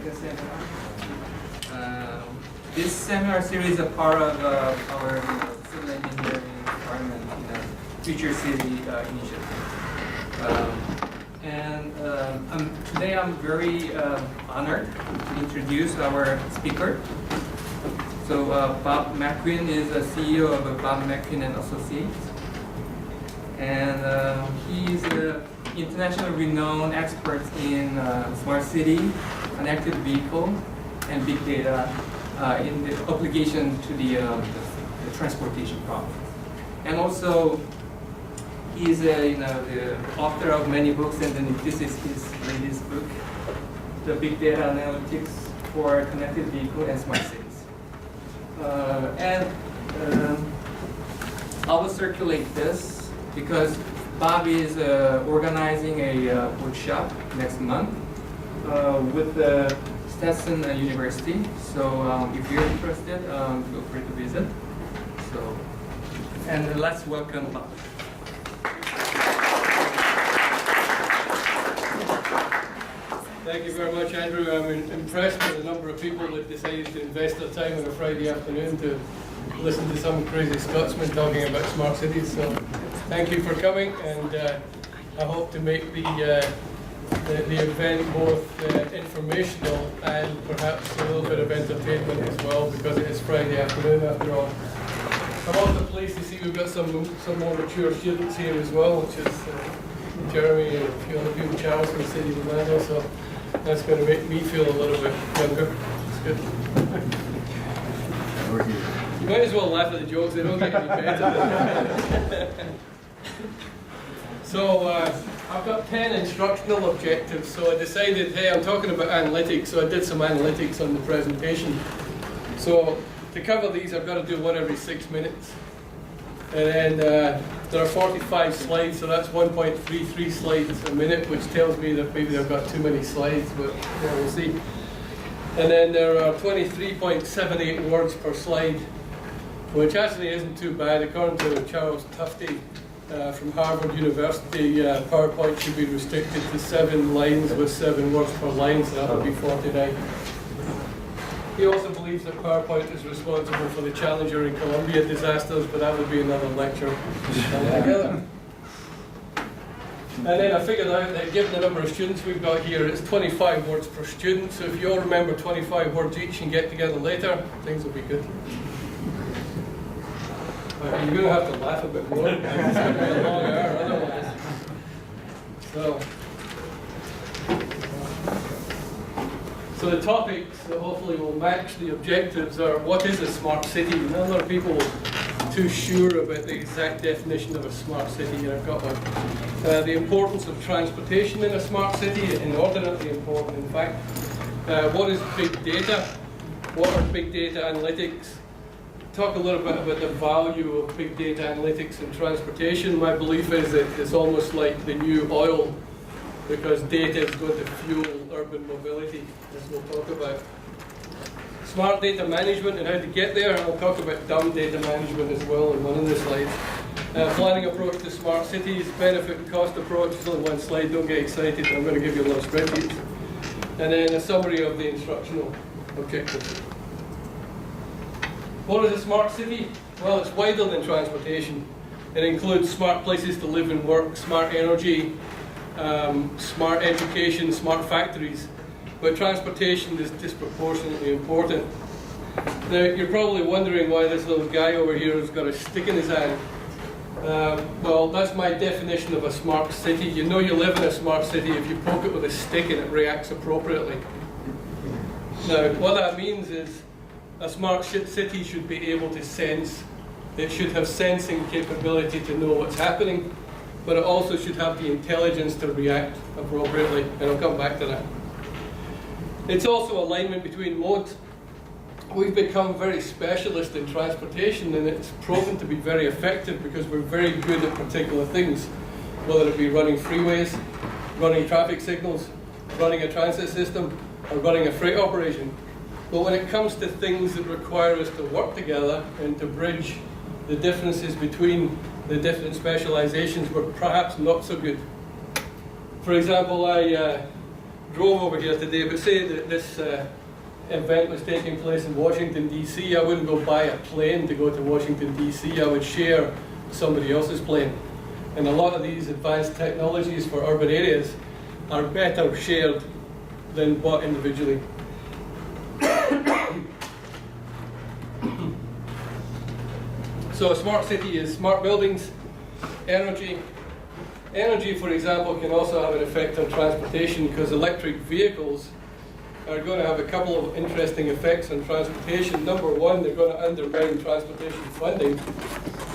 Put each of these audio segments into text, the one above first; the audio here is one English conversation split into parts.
second seminar. This seminar series is a part of our civil engineering department Future City initiative. Today I'm very honored to introduce our speaker. So Bob McQueen is the CEO of BobMcQueen and Associates. And he's an internationally renowned expert in smart city, connected vehicle, and big data in the application to the transportation problem. And also, he's the author of many books, and then this is his latest book, The Big Data Analytics for Connected Vehicle and Smart Cities. I will circulate this because Bob is organizing a workshop next month with the Stetson University. So if you're interested, feel free to visit. So, and let's welcome Bob. Thank you very much, Andrew. I'm impressed with the number of people that decided to invest their time on a Friday afternoon to listen to some crazy Scotsman talking about smart cities. So thank you for coming, and I hope to make the event both informational and perhaps a little bit of entertainment as well, because it is Friday afternoon after all. I'm also pleased to see we've got some more mature students here as well, which is Jeremy and a few other people, Charles from City Romano, so that's going to make me feel a little bit younger. It's good. You might as well laugh at the jokes, they don't get any better. So I've got 10 instructional objectives, so I decided, hey, I'm talking about analytics, so I did some analytics on the presentation. So to cover these, I've got to do one every 6 minutes. And then there are 45 slides, so that's 1.33 slides a minute, which tells me that maybe I've got too many slides, but yeah, we'll see. And then there are 23.78 words per slide, which actually isn't too bad. According to Charles Tufte from Harvard University, PowerPoint should be restricted to 7 lines with 7 words per line, so that would be 49. He also believes that PowerPoint is responsible for the Challenger and Columbia disasters, but that would be another lecture altogether. And then I figured out that given the number of students we've got here, it's 25 words per student, so if you all remember 25 words each and get together later, things will be good. You're going to have to laugh a bit more. It's going to be a long hour otherwise. So the topics that hopefully will match the objectives are: what is a smart city? Not a lot of people are too sure about the exact definition of a smart city, and I've got one. The importance of transportation in a smart city, inordinately important in fact. What is big data? What are big data analytics? Talk a little bit about the value of big data analytics in transportation. My belief is that it's almost like the new oil, because data is going to fuel urban mobility, as we'll talk about. Smart data management and how to get there, and I'll talk about dumb data management as well in one of the slides. Planning approach to smart cities, benefit and cost approach. There's only one slide, don't get excited, I'm going to give you a lot of spreadsheets. And then a summary of the instructional objectives. What is a smart city? Well, it's wider than transportation. It includes smart places to live and work, smart energy, smart education, smart factories, but transportation is disproportionately important. Now, you're probably wondering why this little guy over here has got a stick in his hand. Well, that's my definition of a smart city. You know you live in a smart city if you poke it with a stick and it reacts appropriately. Now, what that means is a smart city should be able to sense. It should have sensing capability to know what's happening, but it also should have the intelligence to react appropriately, and I'll come back to that. It's also alignment between modes. We've become very specialist in transportation, and it's proven to be very effective because we're very good at particular things, whether it be running freeways, running traffic signals, running a transit system, or running a freight operation. But when it comes to things that require us to work together and to bridge the differences between the different specializations, we're perhaps not so good. For example, I drove over here today, but say that this event was taking place in Washington, D.C., I wouldn't go buy a plane to go to Washington, D.C. I would share somebody else's plane. And a lot of these advanced technologies for urban areas are better shared than bought individually. So a smart city is smart buildings, energy. Energy, for example, can also have an effect on transportation, because electric vehicles are going to have a couple of interesting effects on transportation. Number one, they're going to undermine transportation funding,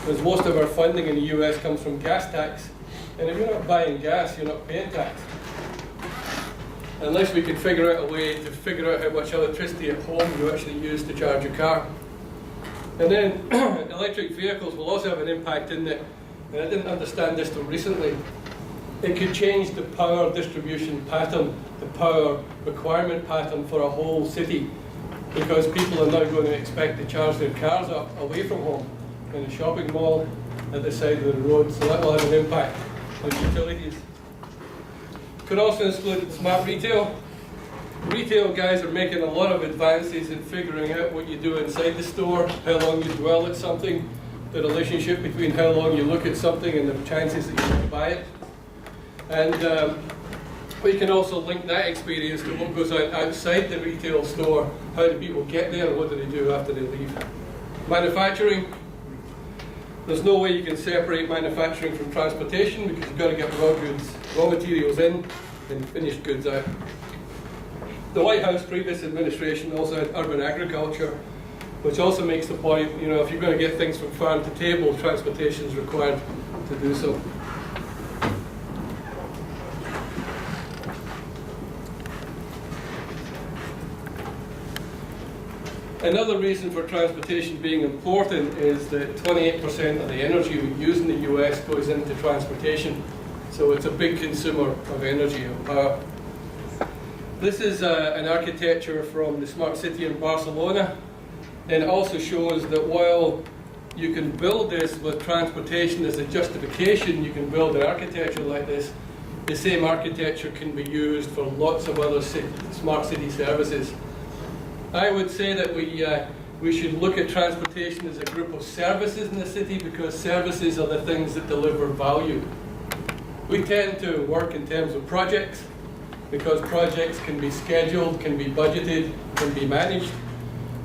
because most of our funding in the US comes from gas tax. And if you're not buying gas, you're not paying tax. Unless we can figure out a way to figure out how much electricity at home you actually use to charge your car. And then electric vehicles will also have an impact in that, and I didn't understand this till recently, it could change the power distribution pattern, the power requirement pattern for a whole city, because people are now going to expect to charge their cars up away from home in a shopping mall at the side of the road, so that will have an impact on utilities. Could also include smart retail. Retail guys are making a lot of advances in figuring out what you do inside the store, how long you dwell at something, the relationship between how long you look at something and the chances that you might buy it. And we can also link that experience to what goes on outside the retail store. How do people get there and what do they do after they leave? Manufacturing. There's no way you can separate manufacturing from transportation, because you've got to get raw materials in and finished goods out. The White House previous administration also had urban agriculture, which also makes the point, you know, if you're going to get things from farm to table, transportation is required to do so. Another reason for transportation being important is that 28% of the energy we use in the US goes into transportation. So it's a big consumer of energy and power. This is an architecture from the smart city in Barcelona. And it also shows that while you can build this with transportation as a justification, you can build an architecture like this, the same architecture can be used for lots of other smart city services. I would say that we should look at transportation as a group of services in the city, because services are the things that deliver value. We tend to work in terms of projects, because projects can be scheduled, can be budgeted, can be managed.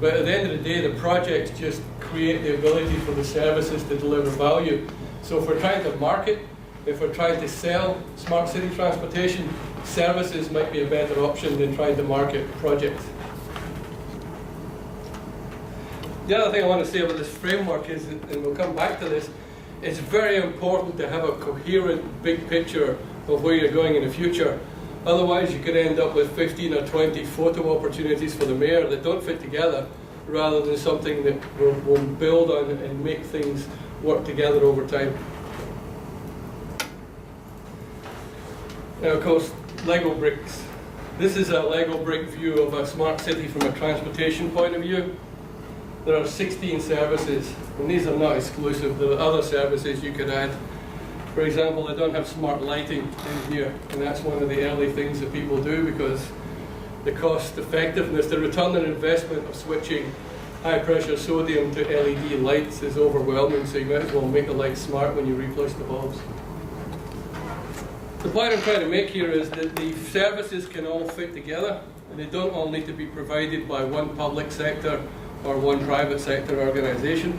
But at the end of the day, the projects just create the ability for the services to deliver value. So if we're trying to market, if we're trying to sell smart city transportation, services might be a better option than trying to market projects. The other thing I want to say about this framework is, and we'll come back to this, it's very important to have a coherent big picture of where you're going in the future. Otherwise, you could end up with 15 or 20 photo opportunities for the mayor that don't fit together, rather than something that will build on and make things work together over time. Now, of course, Lego bricks. This is a Lego brick view of a smart city from a transportation point of view. There are 16 services, and these are not exclusive. There are other services you could add. For example, they don't have smart lighting in here, and that's one of the early things that people do, because the cost effectiveness, the return on investment of switching high pressure sodium to LED lights is overwhelming, so you might as well make the lights smart when you replace the bulbs. The point I'm trying to make here is that the services can all fit together, and they don't all need to be provided by one public sector or one private sector organisation.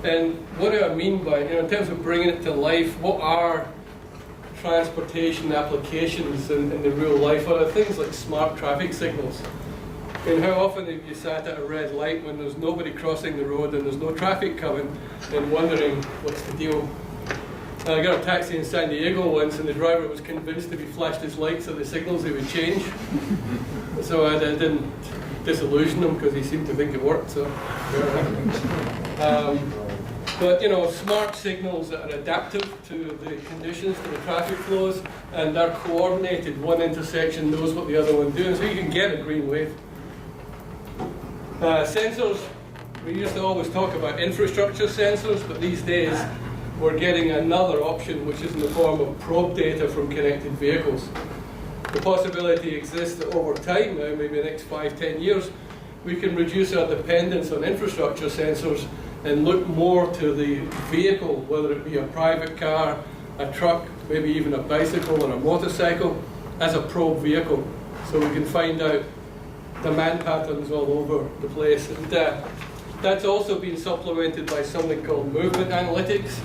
And what do I mean by, in terms of bringing it to life, what are transportation applications in the real life? Are things like smart traffic signals. And how often have you sat at a red light when there's nobody crossing the road and there's no traffic coming, and wondering what's the deal? I got a taxi in San Diego once, and the driver was convinced if he flashed his lights at the signals, they would change. So I didn't disillusion him, because he seemed to think it worked. So, but smart signals that are adaptive to the conditions, to the traffic flows, and are coordinated. One intersection knows what the other one does, so you can get a green wave. Sensors. We used to always talk about infrastructure sensors, but these days we're getting another option, which is in the form of probe data from connected vehicles. The possibility exists that over time, now maybe the next 5–10 years, we can reduce our dependence on infrastructure sensors and look more to the vehicle, whether it be a private car, a truck, maybe even a bicycle or a motorcycle, as a probe vehicle. So we can find out demand patterns all over the place. And that's also been supplemented by something called movement analytics,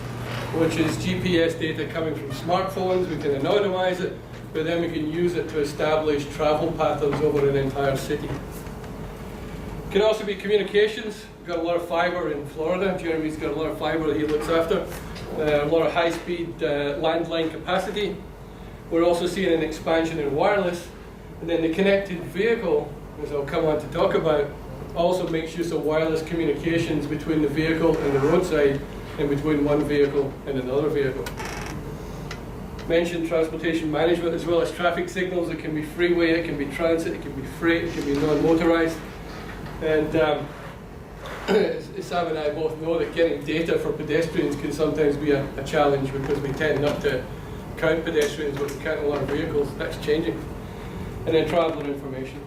which is GPS data coming from smartphones. We can anonymize it, but then we can use it to establish travel patterns over an entire city. It can also be communications. We've got a lot of fiber in Florida. Jeremy's got a lot of fiber that he looks after. A lot of high-speed landline capacity. We're also seeing an expansion in wireless. And then the connected vehicle, as I'll come on to talk about, also makes use of wireless communications between the vehicle and the roadside, and between one vehicle and another vehicle. Mentioned transportation management as well as traffic signals. It can be freeway, it can be transit, it can be freight, it can be non-motorized. And Sam and I both know that getting data for pedestrians can sometimes be a challenge, because we tend not to count pedestrians, but we count a lot of vehicles. That's changing. And then traveler information.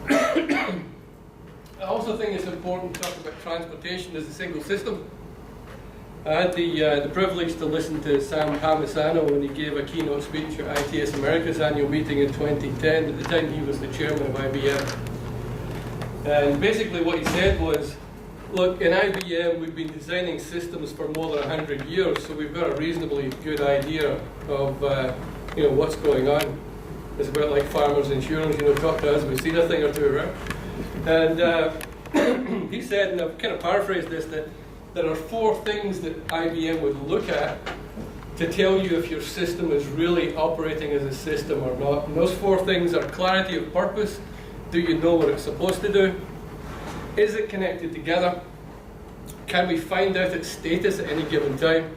I also think it's important to talk about transportation as a single system. I had the privilege to listen to Sam Palmisano when he gave a keynote speech at ITS America's annual meeting in 2010. At the time, he was the chairman of IBM. And basically what he said was, look, in IBM, we've been designing systems for more than 100 years, so we've got a reasonably good idea of what's going on. It's a bit like farmers insurance, talk to us, we've seen a thing or two, right? And he said, and I've kind of paraphrased this, that there are 4 things that IBM would look at to tell you if your system is really operating as a system or not. And those 4 things are clarity of purpose. Do you know what it's supposed to do? Is it connected together? Can we find out its status at any given time?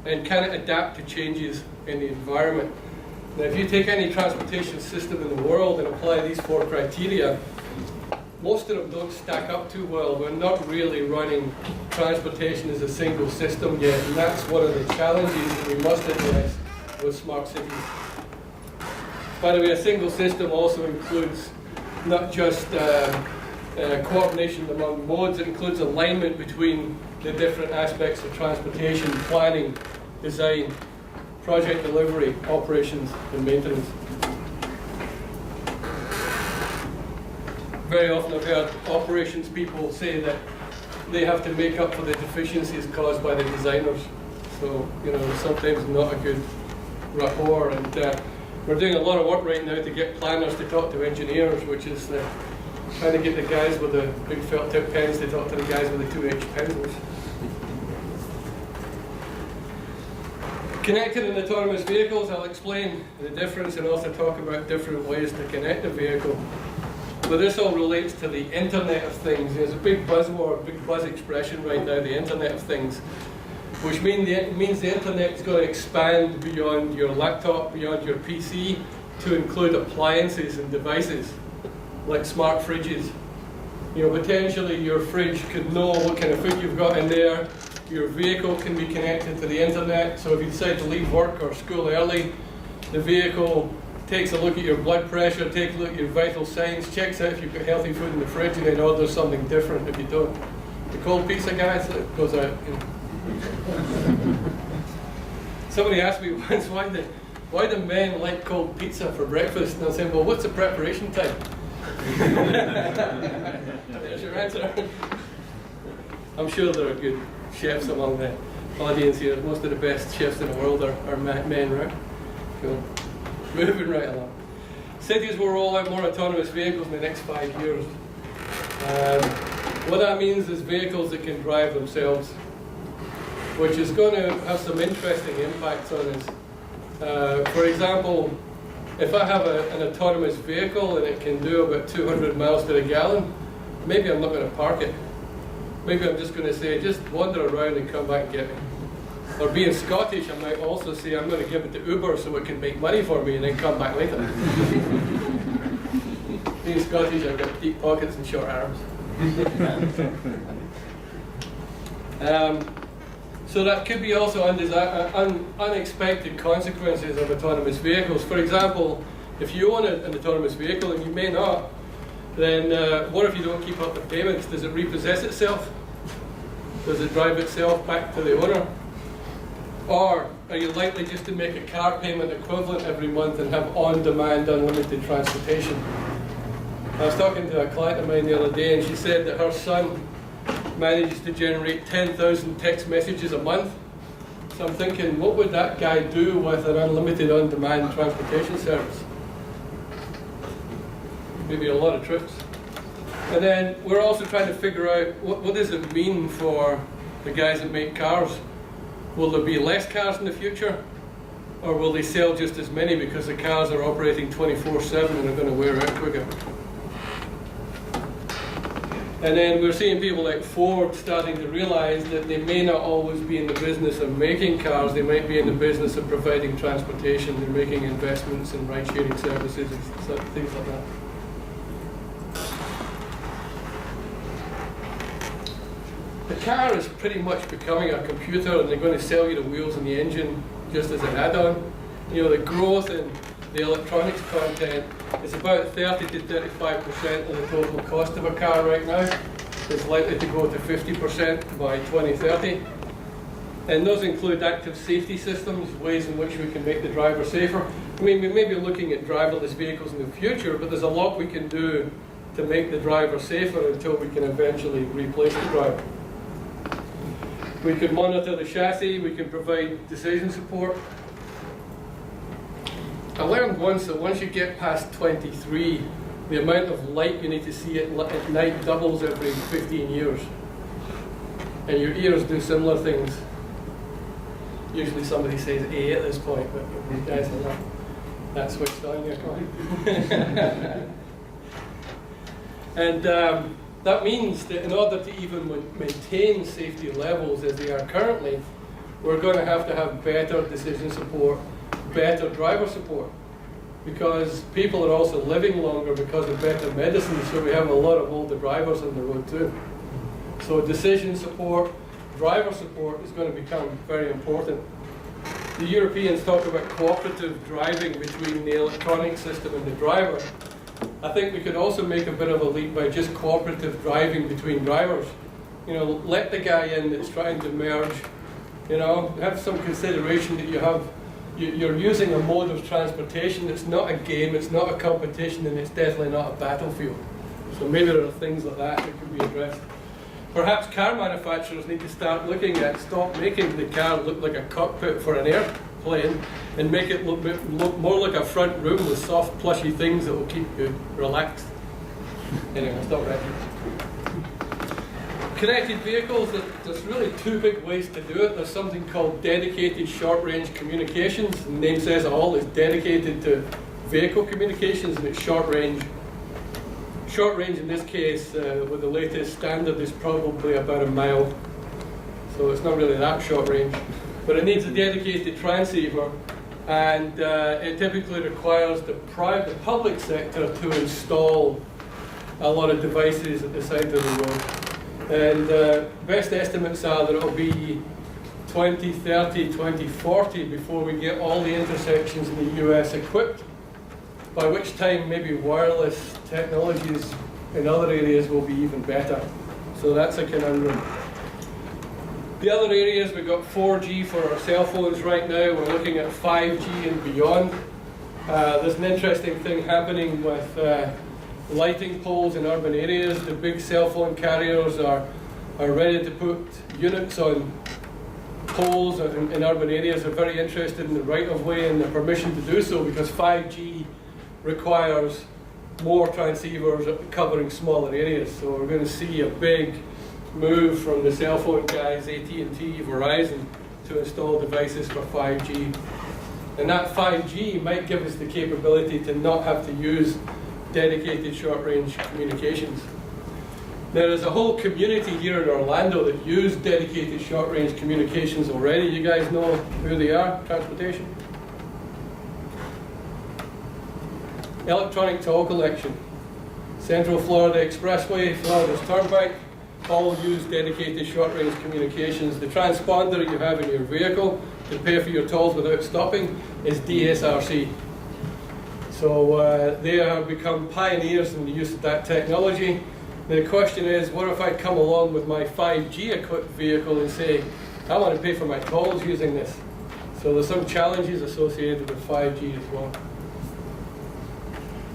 And can it adapt to changes in the environment? Now, if you take any transportation system in the world and apply these 4 criteria, most of them don't stack up too well. We're not really running transportation as a single system yet, and that's one of the challenges that we must address with smart cities. By the way, a single system also includes not just coordination among modes, it includes alignment between the different aspects of transportation: planning, design, project delivery, operations, and maintenance. Very often I've heard operations people say that they have to make up for the deficiencies caused by the designers. So, sometimes not a good rapport. And we're doing a lot of work right now to get planners to talk to engineers, which is trying to get the guys with the big felt tip pens to talk to the guys with the 2H pencils. Connected and autonomous vehicles, I'll explain the difference and also talk about different ways to connect a vehicle. But this all relates to the Internet of Things. There's a big buzzword, big buzz expression right now, the Internet of Things, which means the Internet is going to expand beyond your laptop, beyond your PC, to include appliances and devices, like smart fridges. Potentially your fridge could know what kind of food you've got in there. Your vehicle can be connected to the Internet, so if you decide to leave work or school early, the vehicle takes a look at your blood pressure, takes a look at your vital signs, checks out if you've got healthy food in the fridge, and then orders something different if you don't. The cold pizza guy goes out. Somebody asked me once, why do men like cold pizza for breakfast? And I said, well, what's the preparation time? There's your answer. I'm sure there are good chefs among the audience here. Most of the best chefs in the world are men, right? Cool. Moving right along. Cities will roll out more autonomous vehicles in the next 5 years. What that means is vehicles that can drive themselves, which is going to have some interesting impacts on us. For example, if I have an autonomous vehicle and it can do about 200 miles to the gallon, maybe I'm not going to park it. Maybe I'm just going to say, just wander around and come back and get me. Or being Scottish, I might also say, I'm going to give it to Uber so it can make money for me and then come back later. Being Scottish, I've got deep pockets and short arms. So that could be also unexpected consequences of autonomous vehicles. For example, if you own an autonomous vehicle, and you may not, then what if you don't keep up with payments? Does it repossess itself? Does it drive itself back to the owner? Or are you likely just to make a car payment equivalent every month and have on-demand unlimited transportation? I was talking to a client of mine the other day, and she said that her son manages to generate 10,000 text messages a month. So I'm thinking, what would that guy do with an unlimited on-demand transportation service? Maybe a lot of trips. And then we're also trying to figure out what does it mean for the guys that make cars. Will there be less cars in the future? Or will they sell just as many because the cars are operating 24/7 and are going to wear out quicker? And then we're seeing people like Ford starting to realize that they may not always be in the business of making cars, they might be in the business of providing transportation. They're making investments in ride-sharing services and things like that. The car is pretty much becoming a computer, and they're going to sell you the wheels and the engine just as an add-on. You know, the growth in the electronics content is about 30 to 35% of the total cost of a car right now. It's likely to go to 50% by 2030. And those include active safety systems, ways in which we can make the driver safer. I mean, we may be looking at driverless vehicles in the future, but there's a lot we can do to make the driver safer until we can eventually replace the driver. We can monitor the chassis, we can provide decision support. I learned once that once you get past 23, the amount of light you need to see at night doubles every 15 years. And your ears do similar things. Usually somebody says A at this point, but you guys are not that switched on yet. And that means that in order to even maintain safety levels as they are currently, we're going to have better decision support, better driver support, because people are also living longer because of better medicine, so we have a lot of older drivers on the road too. So decision support, driver support is going to become very important. The Europeans talk about cooperative driving between the electronic system and the driver. I think we could also make a bit of a leap by just cooperative driving between drivers. You know, let the guy in that's trying to merge, you know, have some consideration that you're using a mode of transportation that's not a game, it's not a competition, and it's definitely not a battlefield. So maybe there are things like that that could be addressed. Perhaps car manufacturers need to start looking at, stop making the car look like a cockpit for an airplane and make it look more like a front room with soft, plushy things that will keep you relaxed. Anyway, I'll stop right here. Connected vehicles, there's really two big ways to do it. There's something called dedicated short-range communications. The name says it all. It's dedicated to vehicle communications, and it's short-range. Short-range in this case, with the latest standard, is probably about a mile. So it's not really that short-range. But it needs a dedicated transceiver, and it typically requires the public sector to install a lot of devices at the side of the road. And best estimates are that it will be 2030, 2040 before we get all the intersections in the US equipped, by which time maybe wireless technologies in other areas will be even better. So that's a conundrum. The other areas, we've got 4G for our cell phones right now. We're looking at 5G and beyond. There's an interesting thing happening with lighting poles in urban areas. The big cell phone carriers are ready to put units on poles in urban areas. They're very interested in the right-of-way and the permission to do so, because 5G requires more transceivers covering smaller areas. So we're going to see a big move from the cell phone guys, AT&T, Verizon, to install devices for 5G. And that 5G might give us the capability to not have to use dedicated short-range communications. There is a whole community here in Orlando that use dedicated short-range communications already. You guys know who they are, transportation? Electronic toll collection. Central Florida Expressway, Florida's Turnpike, all use dedicated short-range communications. The transponder you have in your vehicle to pay for your tolls without stopping is DSRC. So they have become pioneers in the use of that technology. The question is, what if I come along with my 5G equipped vehicle and say, I want to pay for my tolls using this? So there's some challenges associated with 5G as well.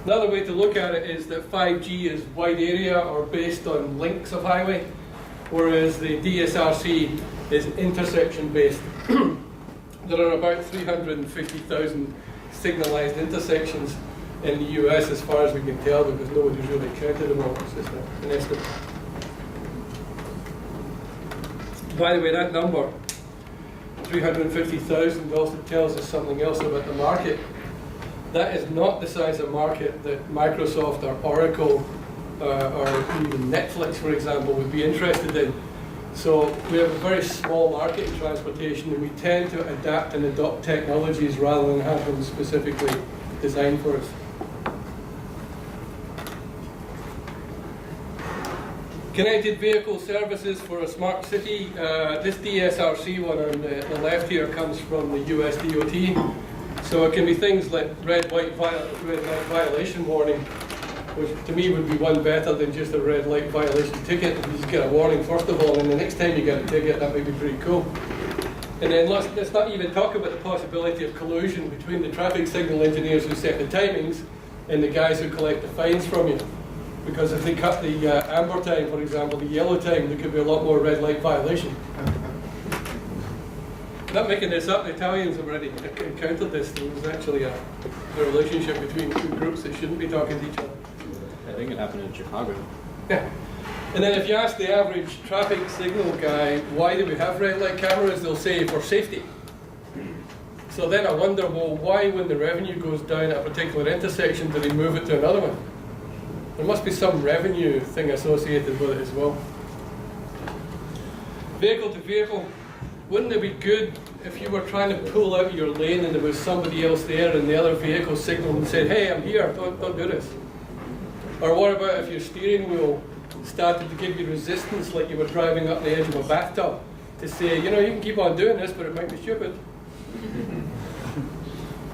Another way to look at it is that 5G is wide area or based on links of highway, whereas the DSRC is intersection based. There are about 350,000 signalized intersections in the US as far as we can tell, because nobody's really counted them all. It's just an estimate. By the way, that number, 350,000, also tells us something else about the market. That is not the size of market that Microsoft or Oracle or even Netflix, for example, would be interested in. So we have a very small market in transportation, and we tend to adapt and adopt technologies rather than have them specifically designed for us. Connected vehicle services for a smart city. This DSRC one on the left here comes from the US DOT. So it can be things like red light violation warning, which to me would be one better than just a red light violation ticket. You just get a warning first of all, and the next time you get a ticket, that might be pretty cool. And then let's not even talk about the possibility of collusion between the traffic signal engineers who set the timings and the guys who collect the fines from you. Because if they cut the amber time, for example, the yellow time, there could be a lot more red light violation. Not making this up, the Italians have already encountered this. There was actually a relationship between two groups that shouldn't be talking to each other. I think it happened in Chicago. Yeah. And then if you ask the average traffic signal guy, why do we have red light cameras, they'll say for safety. So then I wonder, well, why when the revenue goes down at a particular intersection do they move it to another one? There must be some revenue thing associated with it as well. Vehicle to vehicle. Wouldn't it be good if you were trying to pull out your lane and there was somebody else there and the other vehicle signaled and said, hey, I'm here, don't do this? Or what about if your steering wheel started to give you resistance like you were driving up the edge of a bathtub to say, you know, you can keep on doing this, but it might be stupid.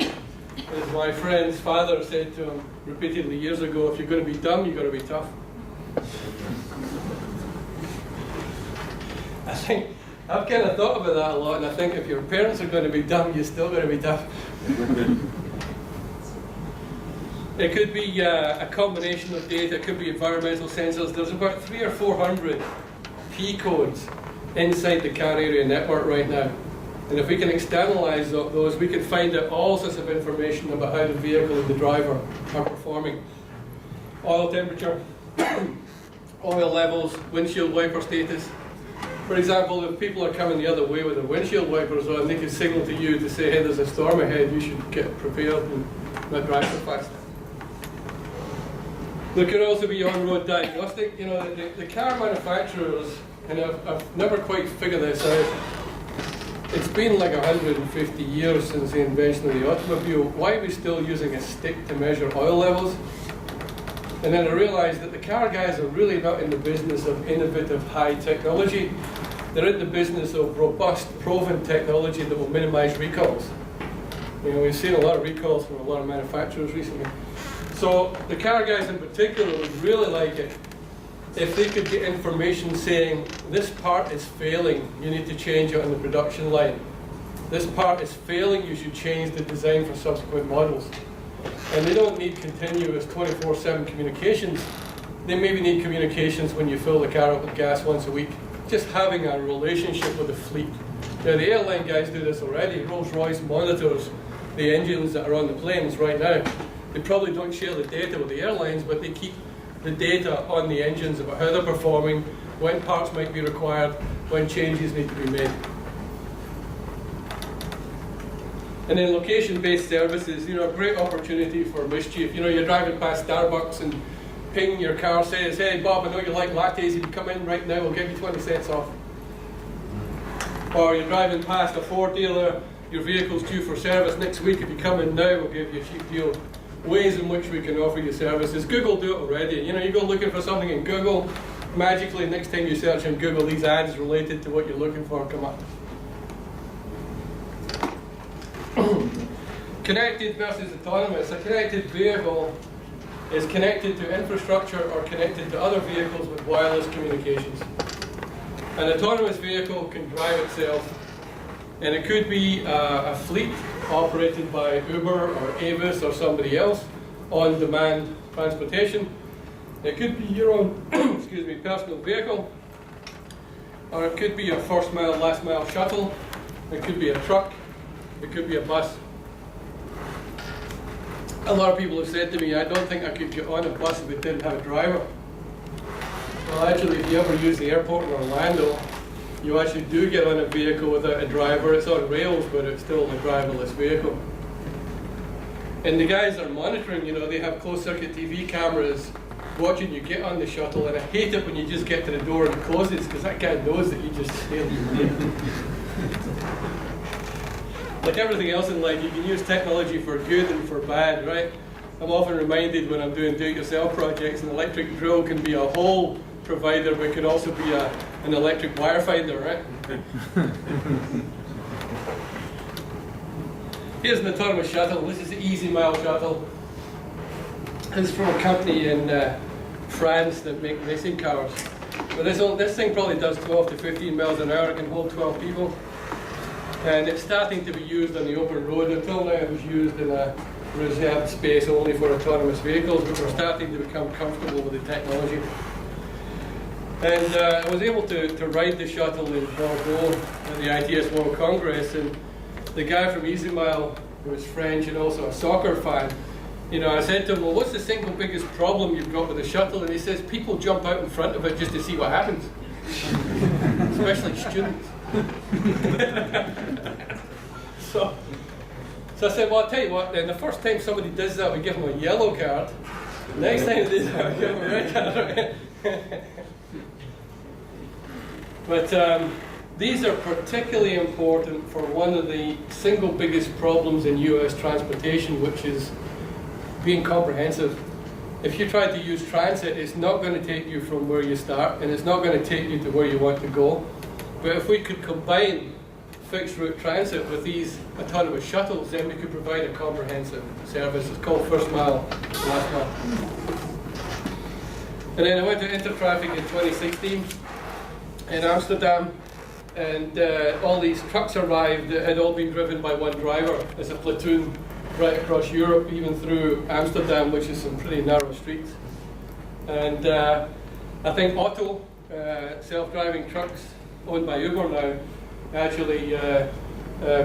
As my friend's father said to him repeatedly years ago, if you're going to be dumb, you've got to be tough. I think I've kind of thought about that a lot, and I think if your parents are going to be dumb, you're still going to be tough. It could be a combination of data, it could be environmental sensors. There's about 300 or 400 P codes inside the car area network right now. And if we can externalize those, we can find out all sorts of information about how the vehicle and the driver are performing. Oil temperature, oil levels, windshield wiper status. For example, if people are coming the other way with their windshield wipers on, they can signal to you to say, hey, there's a storm ahead, you should get prepared and not drive so fast. There could also be on-road diagnostic. You know, the car manufacturers, and I've never quite figured this out, it's been like 150 years since the invention of the automobile. Why are we still using a stick to measure oil levels? And then I realized that the car guys are really not in the business of innovative high technology. They're in the business of robust, proven technology that will minimize recalls. You know, we've seen a lot of recalls from a lot of manufacturers recently. So the car guys in particular would really like it if they could get information saying, this part is failing, you need to change it on the production line. This part is failing, you should change the design for subsequent models. And they don't need continuous 24/7 communications. They maybe need communications when you fill the car up with gas once a week. Just having a relationship with the fleet. Now the airline guys do this already. Rolls-Royce monitors the engines that are on the planes right now. They probably don't share the data with the airlines, but they keep the data on the engines about how they're performing, when parts might be required, when changes need to be made. And then location-based services, you know, a great opportunity for mischief. You know, you're driving past Starbucks and ping, your car says, hey Bob, I know you like lattes, if you come in right now, we'll give you 20 cents off. Or you're driving past a Ford dealer, your vehicle's due for service next week, if you come in now, we'll give you a cheap deal. Ways in which we can offer you services. Google do it already. You know, you go looking for something in Google, magically next time you search on Google, these ads related to what you're looking for come up. Connected versus autonomous. A connected vehicle is connected to infrastructure or connected to other vehicles with wireless communications. An autonomous vehicle can drive itself, and it could be a fleet operated by Uber or Avis or somebody else, on-demand transportation. It could be your own excuse me, personal vehicle, or it could be a first mile, last mile shuttle. It could be a truck. It could be a bus. A lot of people have said to me, I don't think I could get on a bus if it didn't have a driver. Well, actually, if you ever use the airport in Orlando, you actually do get on a vehicle without a driver. It's on rails, but it's still a driverless vehicle. And the guys that are monitoring, you know, they have closed-circuit TV cameras watching you get on the shuttle, and I hate it when you just get to the door and it closes, because that guy knows that you just sailed your plane. Like everything else in life, you can use technology for good and for bad, right? I'm often reminded when I'm doing do-it-yourself projects, an electric drill can be a hole provider, but it could also be an electric wire finder, right? Here's an autonomous shuttle. This is the EasyWay Shuttle. It's from a company in France that make racing cars. But this thing probably does 12 to 15 miles an hour. It can hold 12 people. And it's starting to be used on the open road. Until now it was used in a reserved space only for autonomous vehicles, but we're starting to become comfortable with the technology. And I was able to ride the shuttle in Bordeaux at the ITS World Congress, and the guy from EasyWay, who was French and also a soccer fan, you know, I said to him, well, what's the single biggest problem you've got with the shuttle? And he says, people jump out in front of it just to see what happens, especially students. So I said, well, I'll tell you what, then the first time somebody does that, we give them a yellow card. Next time they do that, we give them a red card. But these are particularly important for one of the single biggest problems in US transportation, which is being comprehensive. If you try to use transit, it's not going to take you from where you start, and it's not going to take you to where you want to go. But if we could combine fixed route transit with these autonomous shuttles, then we could provide a comprehensive service. It's called first mile, last mile. And then I went to Intertraffic in 2016 in Amsterdam, and all these trucks arrived that had all been driven by one driver as a platoon right across Europe, even through Amsterdam, which is some pretty narrow streets. And I think Otto, self-driving trucks owned by Uber now, actually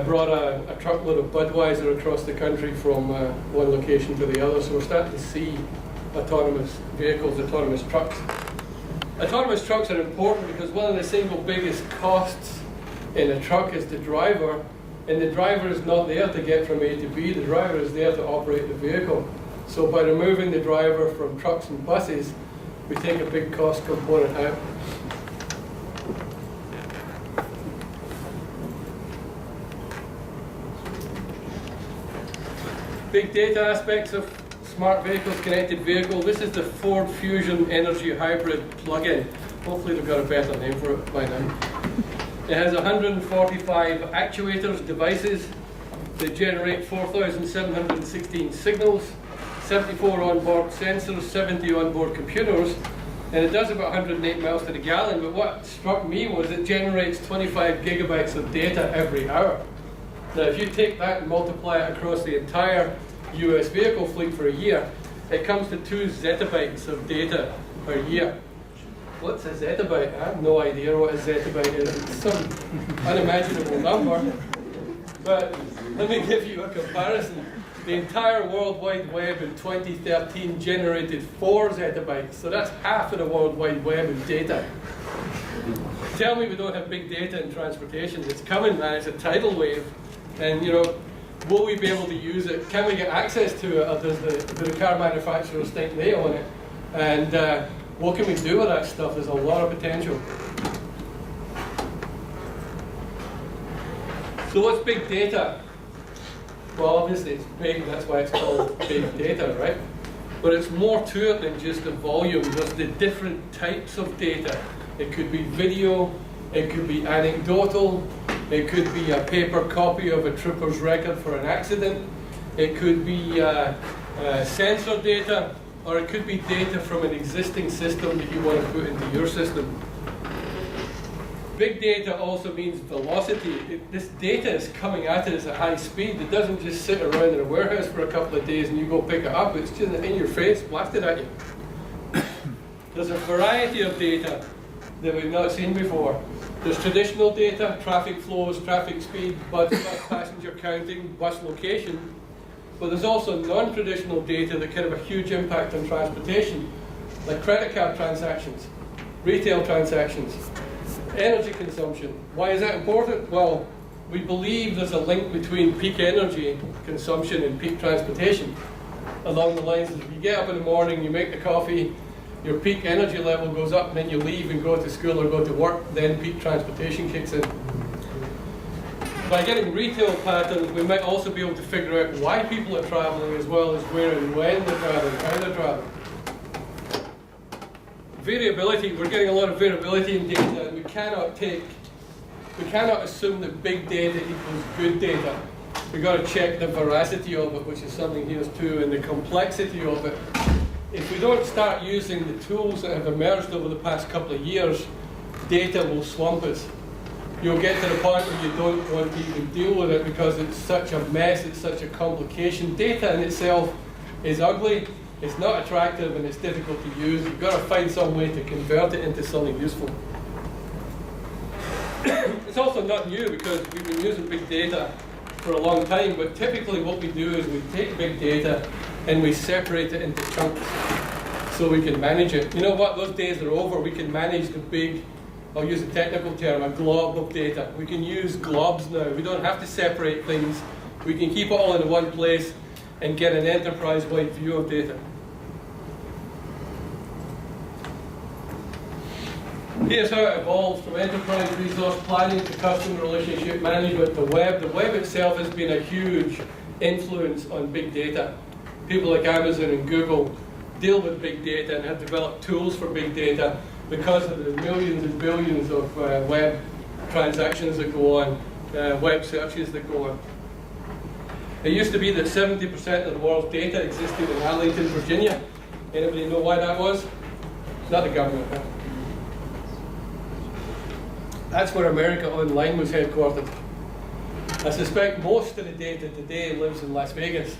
brought a truckload of Budweiser across the country from one location to the other. So we're starting to see autonomous vehicles, autonomous trucks. Autonomous trucks are important because one of the single biggest costs in a truck is the driver, and the driver is not there to get from A to B, the driver is there to operate the vehicle. So by removing the driver from trucks and buses, we take a big cost component out. Big data aspects of smart vehicles, connected vehicle. This is the Ford Fusion Energy Hybrid plug-in. Hopefully they've got a better name for it by now. It has 145 actuators, devices that generate 4,716 signals, 74 onboard sensors, 70 onboard computers, and it does about 108 miles to the gallon. But what struck me was it generates 25 gigabytes of data every hour. Now, if you take that and multiply it across the entire US vehicle fleet for a year, it comes to 2 zettabytes of data per year. What's a zettabyte? I have no idea what a zettabyte is. It's some unimaginable number. But let me give you a comparison. The entire World Wide Web in 2013 generated 4 zettabytes. So that's half of the World Wide Web in data. Tell me we don't have big data in transportation. It's coming, man. It's a tidal wave. And, you know, will we be able to use it? Can we get access to it? Or do the car manufacturers think they own it? And what can we do with that stuff? There's a lot of potential. So what's big data? Well, obviously it's big, that's why it's called big data, right? But it's more to it than just the volume. There's the different types of data. It could be video, it could be anecdotal, it could be a paper copy of a trooper's record for an accident, it could be sensor data, or it could be data from an existing system that you want to put into your system. Big data also means velocity. This data is coming at us at high speed. It doesn't just sit around in a warehouse for a couple of days and you go pick it up. It's just in your face, blasted at you. There's a variety of data that we've not seen before. There's traditional data, traffic flows, traffic speed, bus passenger counting, bus location. But there's also non-traditional data that can have a huge impact on transportation, like credit card transactions, retail transactions, energy consumption. Why is that important? Well, we believe there's a link between peak energy consumption and peak transportation. Along the lines of, you get up in the morning, you make the coffee, your peak energy level goes up, and then you leave and go to school or go to work, then peak transportation kicks in. By getting retail patterns, we might also be able to figure out why people are traveling, as well as where and when they're traveling, how they're traveling. Variability, we're getting a lot of variability in data, and we cannot assume that big data equals good data. We've got to check the veracity of it, which is something here too, and the complexity of it. If we don't start using the tools that have emerged over the past couple of years, data will swamp us. You'll get to the point where you don't want to even deal with it because it's such a mess, it's such a complication. Data in itself is ugly, it's not attractive, and it's difficult to use. You've got to find some way to convert it into something useful. It's also not new because we've been using big data for a long time, but typically what we do is we take big data and we separate it into chunks so we can manage it. You know what, those days are over. We can manage the big, I'll use a technical term, a glob of data. We can use globs now. We don't have to separate things. We can keep it all in one place and get an enterprise-wide view of data. Here's how it evolves from enterprise resource planning to customer relationship management to web. The web itself has been a huge influence on big data. People like Amazon and Google deal with big data and have developed tools for big data because of the millions and billions of web transactions that go on, web searches that go on. It used to be that 70% of the world's data existed in Arlington, Virginia. Anybody know why that was? Not the government. Huh? That's where America Online was headquartered. I suspect most of the data today lives in Las Vegas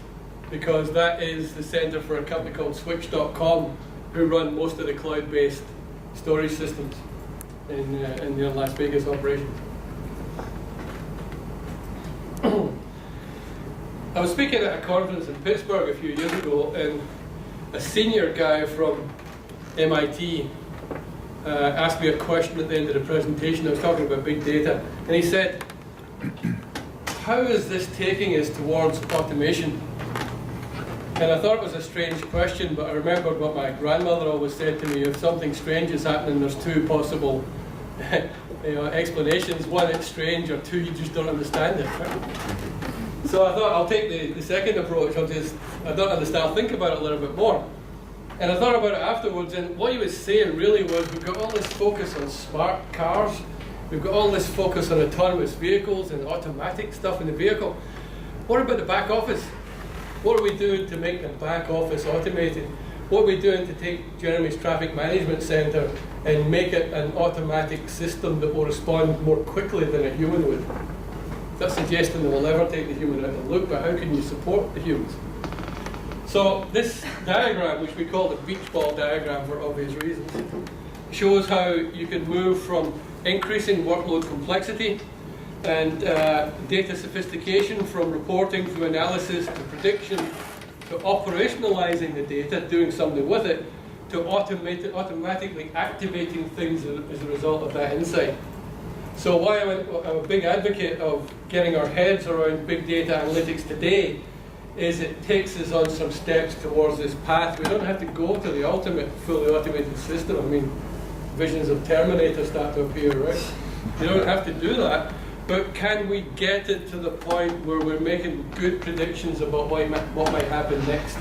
because that is the center for a company called Switch.com who run most of the cloud-based storage systems in their Las Vegas operations. I was speaking at a conference in Pittsburgh a few years ago, and a senior guy from MIT asked me a question at the end of the presentation. I was talking about big data, and he said, how is this taking us towards automation? And I thought it was a strange question, but I remembered what my grandmother always said to me: if something strange is happening, there's two possible explanations. One, it's strange, or two, you just don't understand it. Right? So I thought I'll take the second approach. I don't understand, I'll think about it a little bit more. And I thought about it afterwards, and what he was saying really was, we've got all this focus on smart cars, we've got all this focus on autonomous vehicles and automatic stuff in the vehicle. What about the back office? What are we doing to make the back office automated? What are we doing to take Jeremy's traffic management center and make it an automatic system that will respond more quickly than a human would? That's suggesting that we'll never take the human out of the loop, but how can you support the humans? So this diagram, which we call the beach ball diagram for obvious reasons, shows how you can move from increasing workload complexity and data sophistication, from reporting to analysis to prediction to operationalizing the data, doing something with it, to automatically activating things as a result of that insight. So why I'm a big advocate of getting our heads around big data analytics today is it takes us on some steps towards this path. We don't have to go to the ultimate fully automated system. I mean, visions of Terminator start to appear, right? You don't have to do that, but can we get it to the point where we're making good predictions about what might happen next?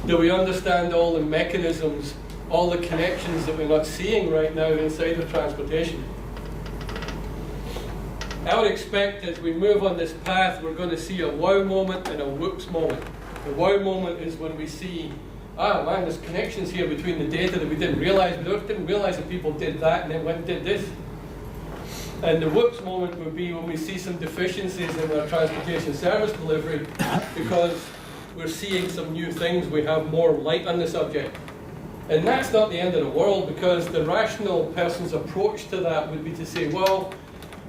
Do we understand all the mechanisms, all the connections that we're not seeing right now inside of transportation? I would expect as we move on this path, we're going to see a wow moment and a whoops moment. The wow moment is when we see, ah man, there's connections here between the data that we didn't realize. We didn't realize that people did that and then went and did this. And the whoops moment would be when we see some deficiencies in our transportation service delivery because we're seeing some new things, we have more light on the subject. And that's not the end of the world, because the rational person's approach to that would be to say, well,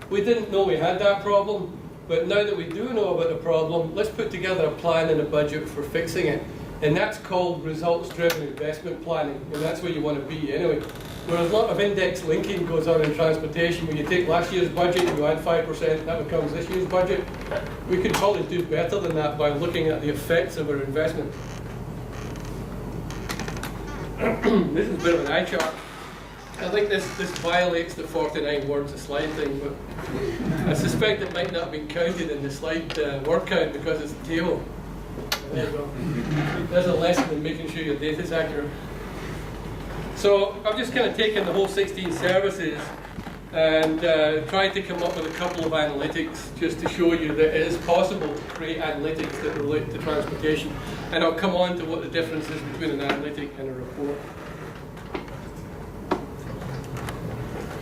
we didn't know we had that problem, but now that we do know about the problem, let's put together a plan and a budget for fixing it. And that's called results-driven investment planning, and that's where you want to be anyway. Whereas a lot of index linking goes on in transportation, where you take last year's budget, you add 5%, that becomes this year's budget. We could probably do better than that by looking at the effects of our investment. This is a bit of an eye chart. I think this violates the 49 words a slide thing, but I suspect it might not have been counted in the slide word count because it's a table. There you go. There's a lesson in making sure your data is accurate. So I've just kind of taken the whole 16 services and tried to come up with a couple of analytics just to show you that it is possible to create analytics that relate to transportation. And I'll come on to what the difference is between an analytic and a report.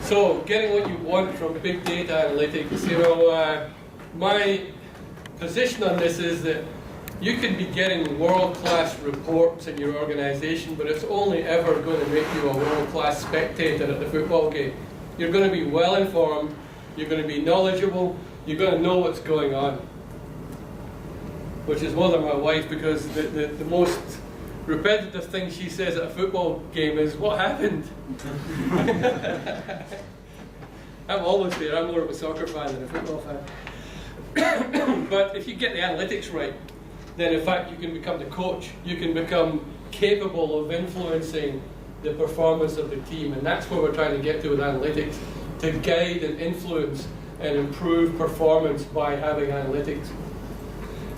So, getting what you want from big data analytics, you know, my position on this is that you can be getting world-class reports in your organization, but it's only ever going to make you a world-class spectator at the football game. You're going to be well-informed, you're going to be knowledgeable, you're going to know what's going on. Which is more than my wife, because the most repetitive thing she says at a football game is, what happened? I'm almost there. I'm more of a soccer fan than a football fan. But if you get the analytics right, then in fact you can become the coach. You can become capable of influencing the performance of the team. And that's where we're trying to get to with analytics, to guide and influence and improve performance by having analytics.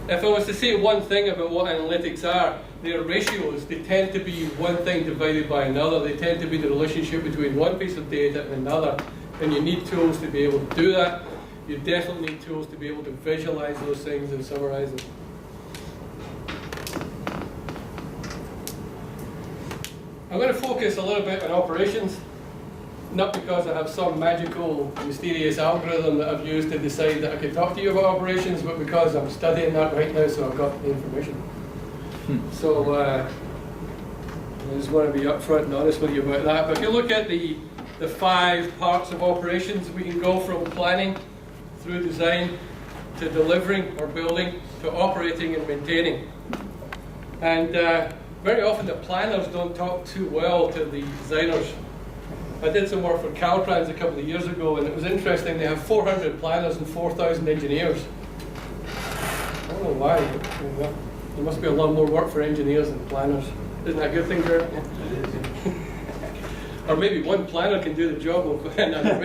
If I was to say one thing about what analytics are, they're ratios. They tend to be one thing divided by another. They tend to be the relationship between one piece of data and another. And you need tools to be able to do that. You definitely need tools to be able to visualize those things and summarize them. I'm going to focus a little bit on operations. Not because I have some magical, mysterious algorithm that I've used to decide that I can talk to you about operations, but because I'm studying that right now, so I've got the information. So I just want to be upfront and honest with you about that. But if you look at the 5 parts of operations, we can go from planning through design to delivering or building to operating and maintaining. And very often the planners don't talk too well to the designers. I did some work for Caltrans a couple of years ago, and it was interesting. They have 400 planners and 4,000 engineers. I don't know why, but there must be a lot more work for engineers than planners. Isn't that a good thing, Jared? Or maybe one planner can do the job of another.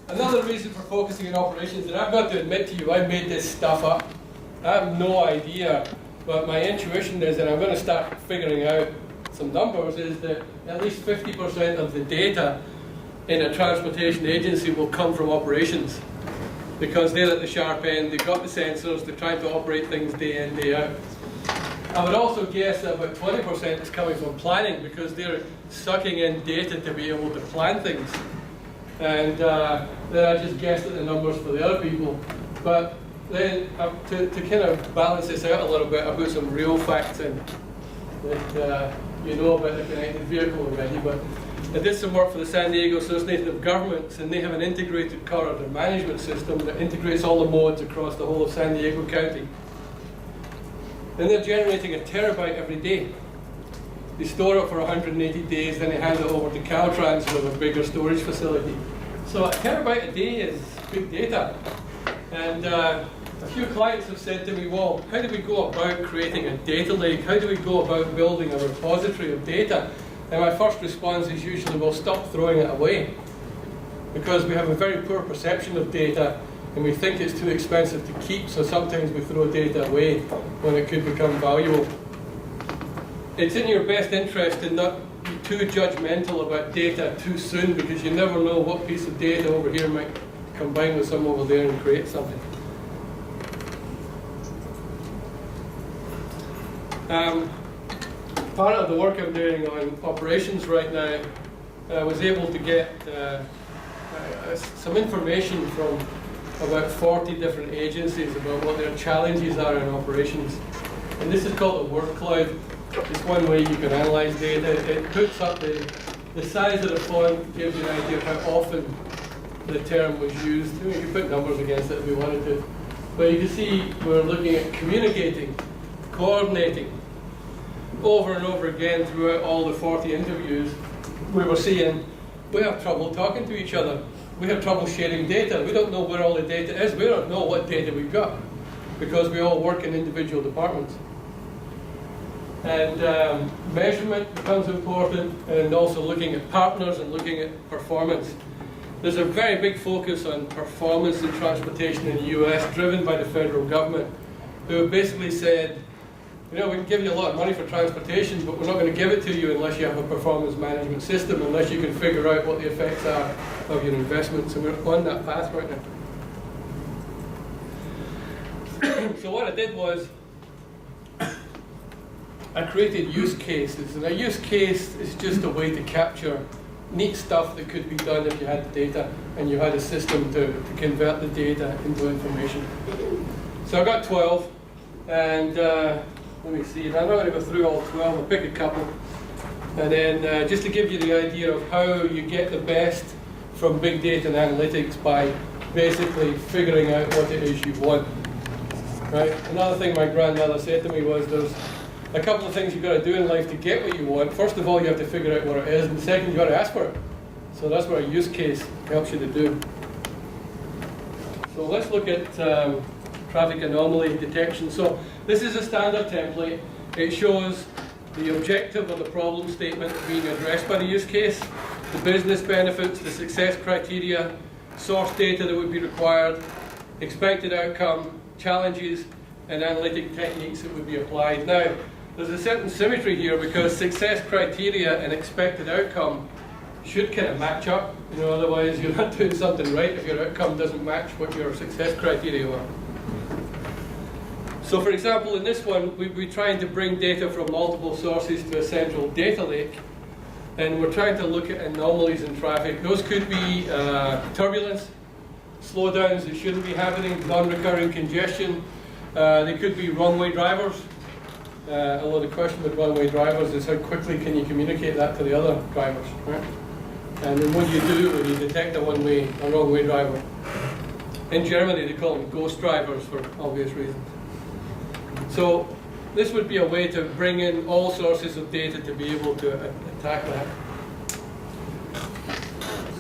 Another reason for focusing on operations, and I've got to admit to you, I made this stuff up. I have no idea. But my intuition is, and I'm going to start figuring out some numbers, is that at least 50% of the data in a transportation agency will come from operations. Because they're at the sharp end, they've got the sensors, they're trying to operate things day in, day out. I would also guess that about 20% is coming from planning, because they're sucking in data to be able to plan things. And then I just guessed at the numbers for the other people. But then, to kind of balance this out a little bit, I've got some real facts in that you know about the connected vehicle already. But I did some work for the San Diego Association of Governments, and they have an integrated corridor management system that integrates all the modes across the whole of San Diego County. And they're generating a terabyte every day. They store it for 180 days, then they hand it over to Caltrans with a bigger storage facility. So a terabyte a day is big data. And a few clients have said to me, well, how do we go about creating a data lake? How do we go about building a repository of data? And my first response is usually, well, stop throwing it away. Because we have a very poor perception of data, and we think it's too expensive to keep, so sometimes we throw data away when it could become valuable. It's in your best interest to not be too judgmental about data too soon, because you never know what piece of data over here might combine with some over there and create something. Part of the work I'm doing on operations right now, I was able to get some information from about 40 different agencies about what their challenges are in operations. And this is called a word cloud. It's one way you can analyze data. It puts up the size of the font, gives you an idea of how often the term was used. You can put numbers against it if we wanted to. But you can see we're looking at communicating, coordinating. Over and over again throughout all the 40 interviews, we were seeing we have trouble talking to each other. We have trouble sharing data. We don't know where all the data is. We don't know what data we've got because we all work in individual departments. And measurement becomes important, and also looking at partners and looking at performance. There's a very big focus on performance in transportation in the US, driven by the federal government, who have basically said, you know, we can give you a lot of money for transportation, but we're not going to give it to you unless you have a performance management system, unless you can figure out what the effects are of your investments. And we're on that path right now. So what I did was, I created use cases. And a use case is just a way to capture neat stuff that could be done if you had the data and you had a system to convert the data into information. So I got 12, and let me see, I'm not going to go through all 12, I'll pick a couple. And then just to give you the idea of how you get the best from big data and analytics by basically figuring out what it is you want. Right? Another thing my grandmother said to me was there's a couple of things you've got to do in life to get what you want. First of all, you have to figure out what it is, and second, you've got to ask for it. So that's what a use case helps you to do. So let's look at traffic anomaly detection. So this is a standard template. It shows the objective of the problem statement being addressed by the use case, the business benefits, the success criteria, source data that would be required, expected outcome, challenges, and analytic techniques that would be applied. Now, there's a certain symmetry here because success criteria and expected outcome should kind of match up. You know, otherwise you're not doing something right if your outcome doesn't match what your success criteria are. So for example, in this one, we're trying to bring data from multiple sources to a central data lake, and we're trying to look at anomalies in traffic. Those could be turbulence, slowdowns that shouldn't be happening, non-recurring congestion. They could be wrong-way drivers. Although the question with wrong-way drivers is how quickly can you communicate that to the other drivers, right? And then what do you do when you detect a wrong-way driver? In Germany, they call them ghost drivers for obvious reasons. So this would be a way to bring in all sources of data to be able to attack that.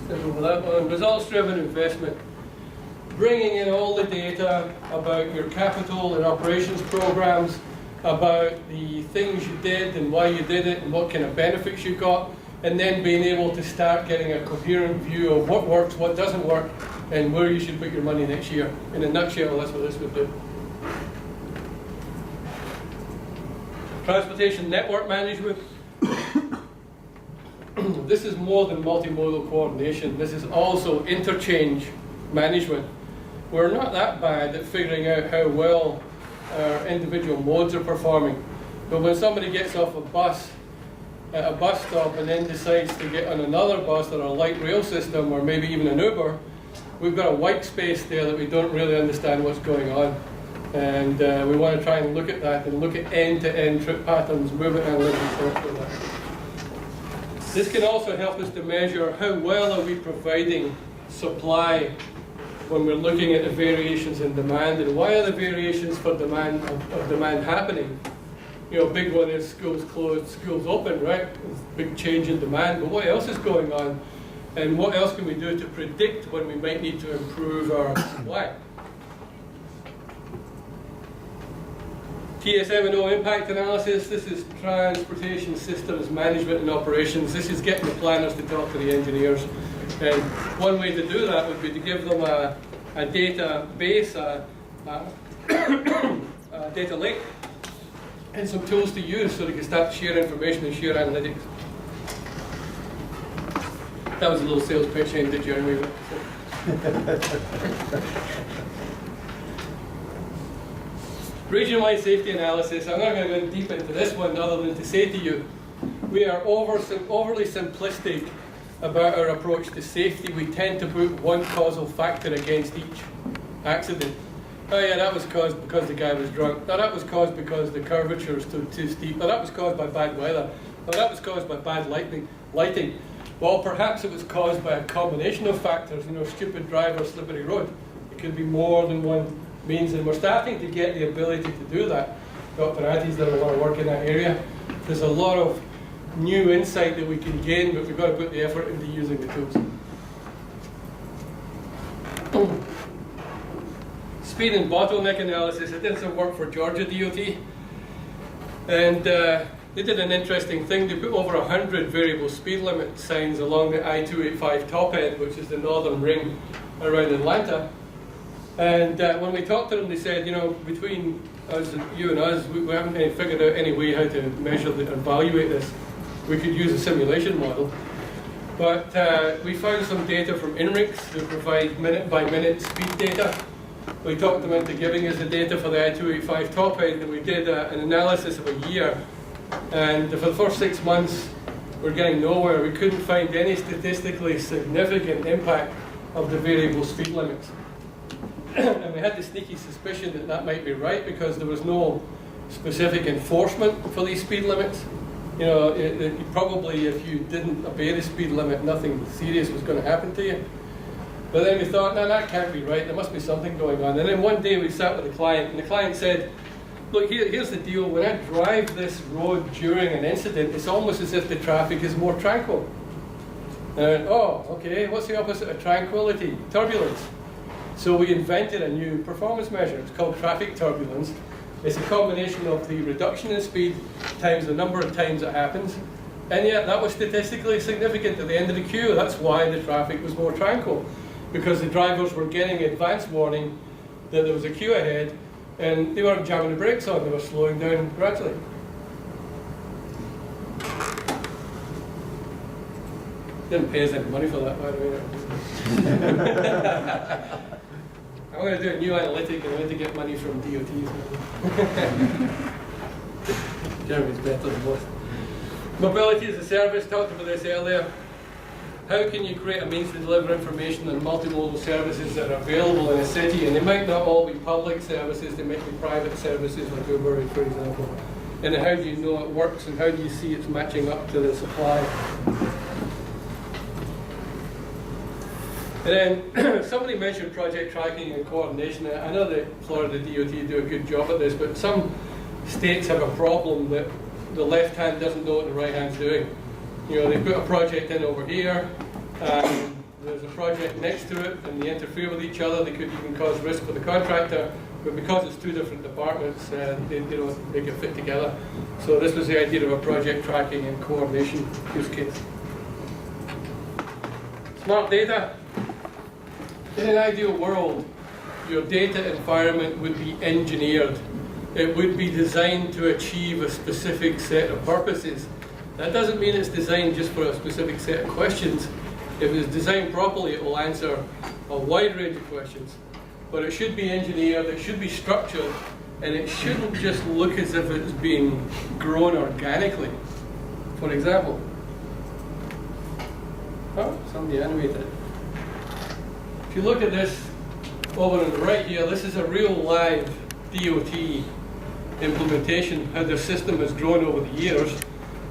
Over that one. Results-driven investment. Bringing in all the data about your capital and operations programs, about the things you did and why you did it and what kind of benefits you got, and then being able to start getting a coherent view of what works, what doesn't work, and where you should put your money next year. In a nutshell, that's what this would do. Transportation network management. This is more than multimodal coordination. This is also interchange management. We're not that bad at figuring out how well our individual modes are performing. But when somebody gets off a bus at a bus stop and then decides to get on another bus or a light rail system or maybe even an Uber, we've got a white space there that we don't really understand what's going on. And we want to try and look at that and look at end-to-end trip patterns, movement analytics, and stuff like that. This can also help us to measure how well are we providing supply when we're looking at the variations in demand, and why are the variations for demand of demand happening? You know, big one is schools closed, schools open, right? There's a big change in demand, but what else is going on? And what else can we do to predict when we might need to improve our supply? TSM&O impact analysis. This is transportation systems management and operations. This is getting the planners to talk to the engineers. And one way to do that would be to give them a database, a data lake, and some tools to use so they can start to share information and share analytics. That was a little sales pitch aimed at Jeremy. Region-wide safety analysis. I'm not going to go deep into this one other than to say to you, we are overly simplistic about our approach to safety. We tend to put one causal factor against each accident. Oh yeah, that was caused because the guy was drunk. No, that was caused because the curvature stood too steep. No, that was caused by bad weather. No, that was caused by bad lighting. Well, perhaps it was caused by a combination of factors, stupid driver, slippery road. It could be more than one means, and we're starting to get the ability to do that. Dr. Atty's done a lot of work in that area. There's a lot of new insight that we can gain, but we've got to put the effort into using the tools. Speed and bottleneck analysis. I did some work for Georgia DOT, and they did an interesting thing. They put over 100 variable speed limit signs along the I-285 top end, which is the northern ring around Atlanta. And when we talked to them, they said, between us, you and us, we haven't figured out any way how to measure and evaluate this. We could use a simulation model. But we found some data from INRIX who provide minute-by-minute speed data. We talked them into giving us the data for the I-285 top end, and we did an analysis of a year. And for the first 6 months, we're getting nowhere. We couldn't find any statistically significant impact of the variable speed limits. And we had the sneaky suspicion that that might be right because there was no specific enforcement for these speed limits. Probably if you didn't obey the speed limit, nothing serious was going to happen to you. But then we thought, no, that can't be right. There must be something going on. And then one day we sat with the client, and the client said, look, here's the deal. When I drive this road during an incident, it's almost as if the traffic is more tranquil. And I went, oh, okay, what's the opposite of tranquility? Turbulence. So we invented a new performance measure. It's called traffic turbulence. It's a combination of the reduction in speed times the number of times it happens. And yet that was statistically significant at the end of the queue. That's why the traffic was more tranquil, because the drivers were getting advance warning that there was a queue ahead, and they weren't jamming the brakes on, they were slowing down gradually. Didn't pay us any money for that, by the way. I'm going to do a new analytic, and I'm going to get money from DOTs. Jeremy's better than most. Mobility as a service, talked about this earlier. How can you create a means to deliver information on multimodal services that are available in a city? And they might not all be public services, they might be private services like Uber, for example. And how do you know it works, and how do you see it's matching up to the supply? And then somebody mentioned project tracking and coordination. I know that Florida DOT do a good job at this, but some states have a problem that the left hand doesn't know what the right hand's doing. They put a project in over here, and there's a project next to it, and they interfere with each other. They could even cause risk for the contractor, but because it's two different departments, they don't make it fit together. So this was the idea of a project tracking and coordination use case. Smart data. In an ideal world, your data environment would be engineered. It would be designed to achieve a specific set of purposes. That doesn't mean it's designed just for a specific set of questions. If it's designed properly, it will answer a wide range of questions. But it should be engineered, it should be structured, and it shouldn't just look as if it's being grown organically. For example, somebody animated it. If you look at this over on the right here, this is a real live DOT implementation, how the system has grown over the years,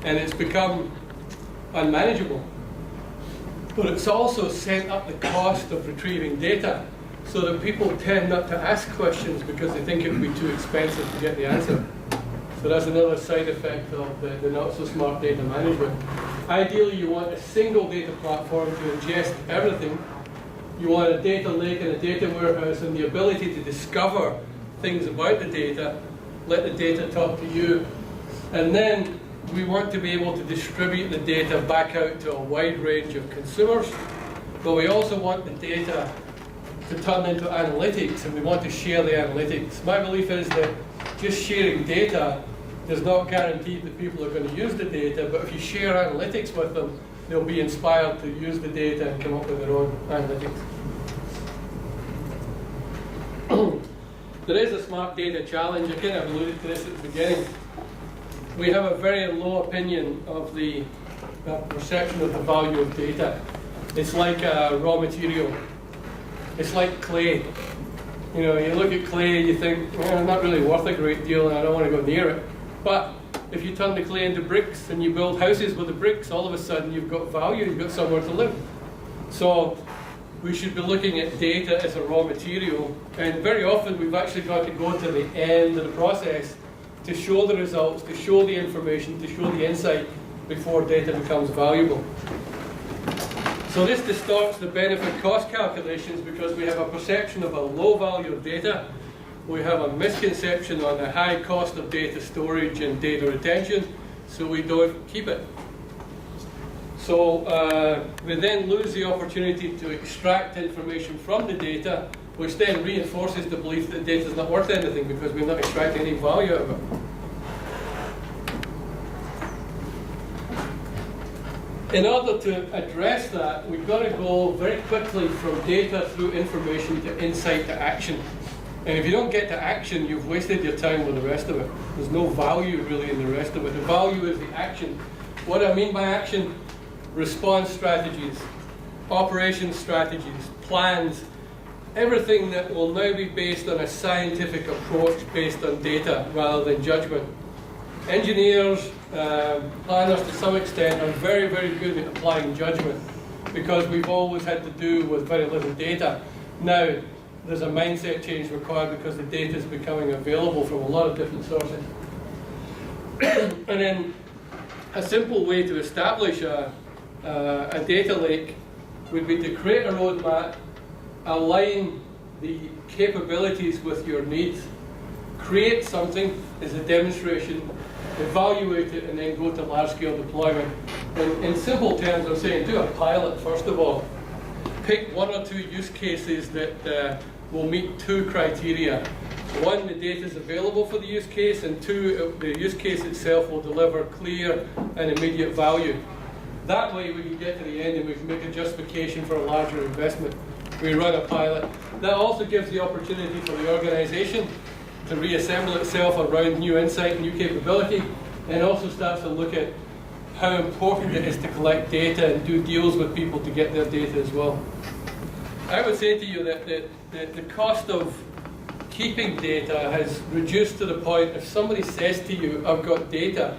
and it's become unmanageable. But it's also sent up the cost of retrieving data, so that people tend not to ask questions because they think it would be too expensive to get the answer. So that's another side effect of the not so smart data management. Ideally, you want a single data platform to ingest everything. You want a data lake and a data warehouse and the ability to discover things about the data, let the data talk to you, and then we want to be able to distribute the data back out to a wide range of consumers, but we also want the data to turn into analytics, and we want to share the analytics. My belief is that just sharing data does not guarantee that people are going to use the data, but if you share analytics with them, they'll be inspired to use the data and come up with their own analytics. There is a smart data challenge. I kind of alluded to this at the beginning. We have a very low opinion of the perception of the value of data. It's like raw material. It's like clay. You know, you look at clay, you think, well, not really worth a great deal, and I don't want to go near it. But if you turn the clay into bricks and you build houses with the bricks, all of a sudden you've got value, you've got somewhere to live. So we should be looking at data as a raw material, and very often we've actually got to go to the end of the process to show the results, to show the information, to show the insight before data becomes valuable. So this distorts the benefit cost calculations because we have a perception of a low value of data. We have a misconception on the high cost of data storage and data retention, so we don't keep it. So we then lose the opportunity to extract information from the data, which then reinforces the belief that data is not worth anything because we're not extracting any value out of it. In order to address that, we've got to go very quickly from data through information to insight to action. And if you don't get to action, you've wasted your time with the rest of it. There's no value really in the rest of it. The value is the action. What I mean by action: response strategies, operations strategies, plans, everything that will now be based on a scientific approach based on data rather than judgment. Engineers, planners to some extent are very, very good at applying judgment because we've always had to do with very little data. Now, there's a mindset change required because the data is becoming available from a lot of different sources. And then a simple way to establish a data lake would be to create a roadmap, align the capabilities with your needs, create something as a demonstration, evaluate it, and then go to large-scale deployment. And in simple terms, I'm saying do a pilot first of all. Pick one or two use cases that will meet two criteria. One, the data is available for the use case, and two, the use case itself will deliver clear and immediate value. That way we can get to the end and we can make a justification for a larger investment. We run a pilot. That also gives the opportunity for the organization to reassemble itself around new insight, new capability, and also starts to look at how important it is to collect data and do deals with people to get their data as well. I would say to you that the cost of keeping data has reduced to the point if somebody says to you, I've got data,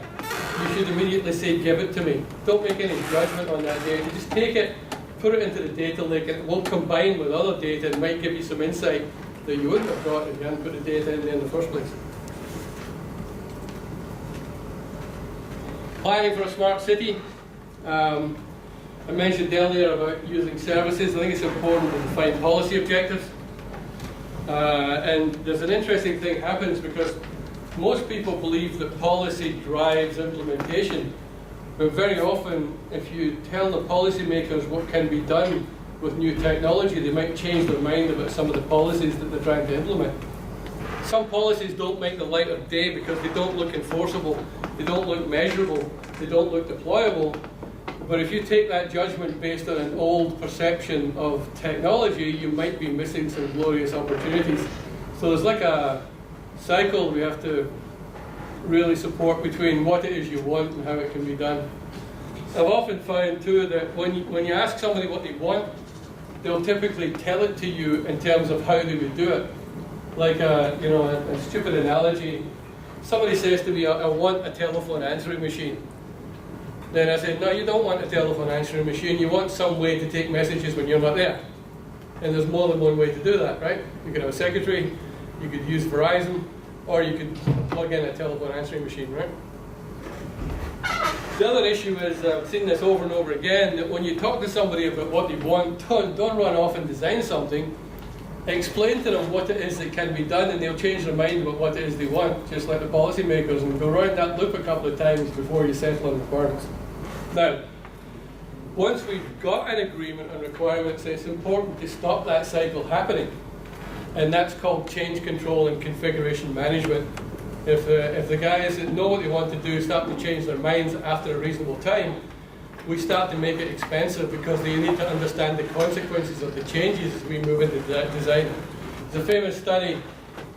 you should immediately say, give it to me. Don't make any judgment on that data. Just take it, put it into the data lake, and it will combine with other data and might give you some insight that you wouldn't have got if you hadn't put the data in there in the first place. Planning for a smart city. I mentioned earlier about using services. I think it's important to define policy objectives. And there's an interesting thing happens because most people believe that policy drives implementation. But very often, if you tell the policymakers what can be done with new technology, they might change their mind about some of the policies that they're trying to implement. Some policies don't make the light of day because they don't look enforceable, they don't look measurable, they don't look deployable. But if you take that judgment based on an old perception of technology, you might be missing some glorious opportunities. So there's like a cycle we have to really support between what it is you want and how it can be done. I've often found too that when you ask somebody what they want, they'll typically tell it to you in terms of how they would do it. Like a stupid analogy. Somebody says to me, I want a telephone answering machine. Then I say, no, you don't want a telephone answering machine. You want some way to take messages when you're not there. And there's more than one way to do that, right? You could have a secretary, you could use Verizon, or you could plug in a telephone answering machine, right? The other issue is, I've seen this over and over again, that when you talk to somebody about what they want, don't run off and design something. Explain to them what it is that can be done, and they'll change their mind about what it is they want, just like the policymakers, and go around that loop a couple of times before you settle on requirements. Now, Once we've got an agreement on requirements, it's important to stop that cycle happening. And that's called change control and configuration management. If the guys that know what they want to do start to change their minds after a reasonable time, we start to make it expensive because they need to understand the consequences of the changes as we move into design. There's a famous study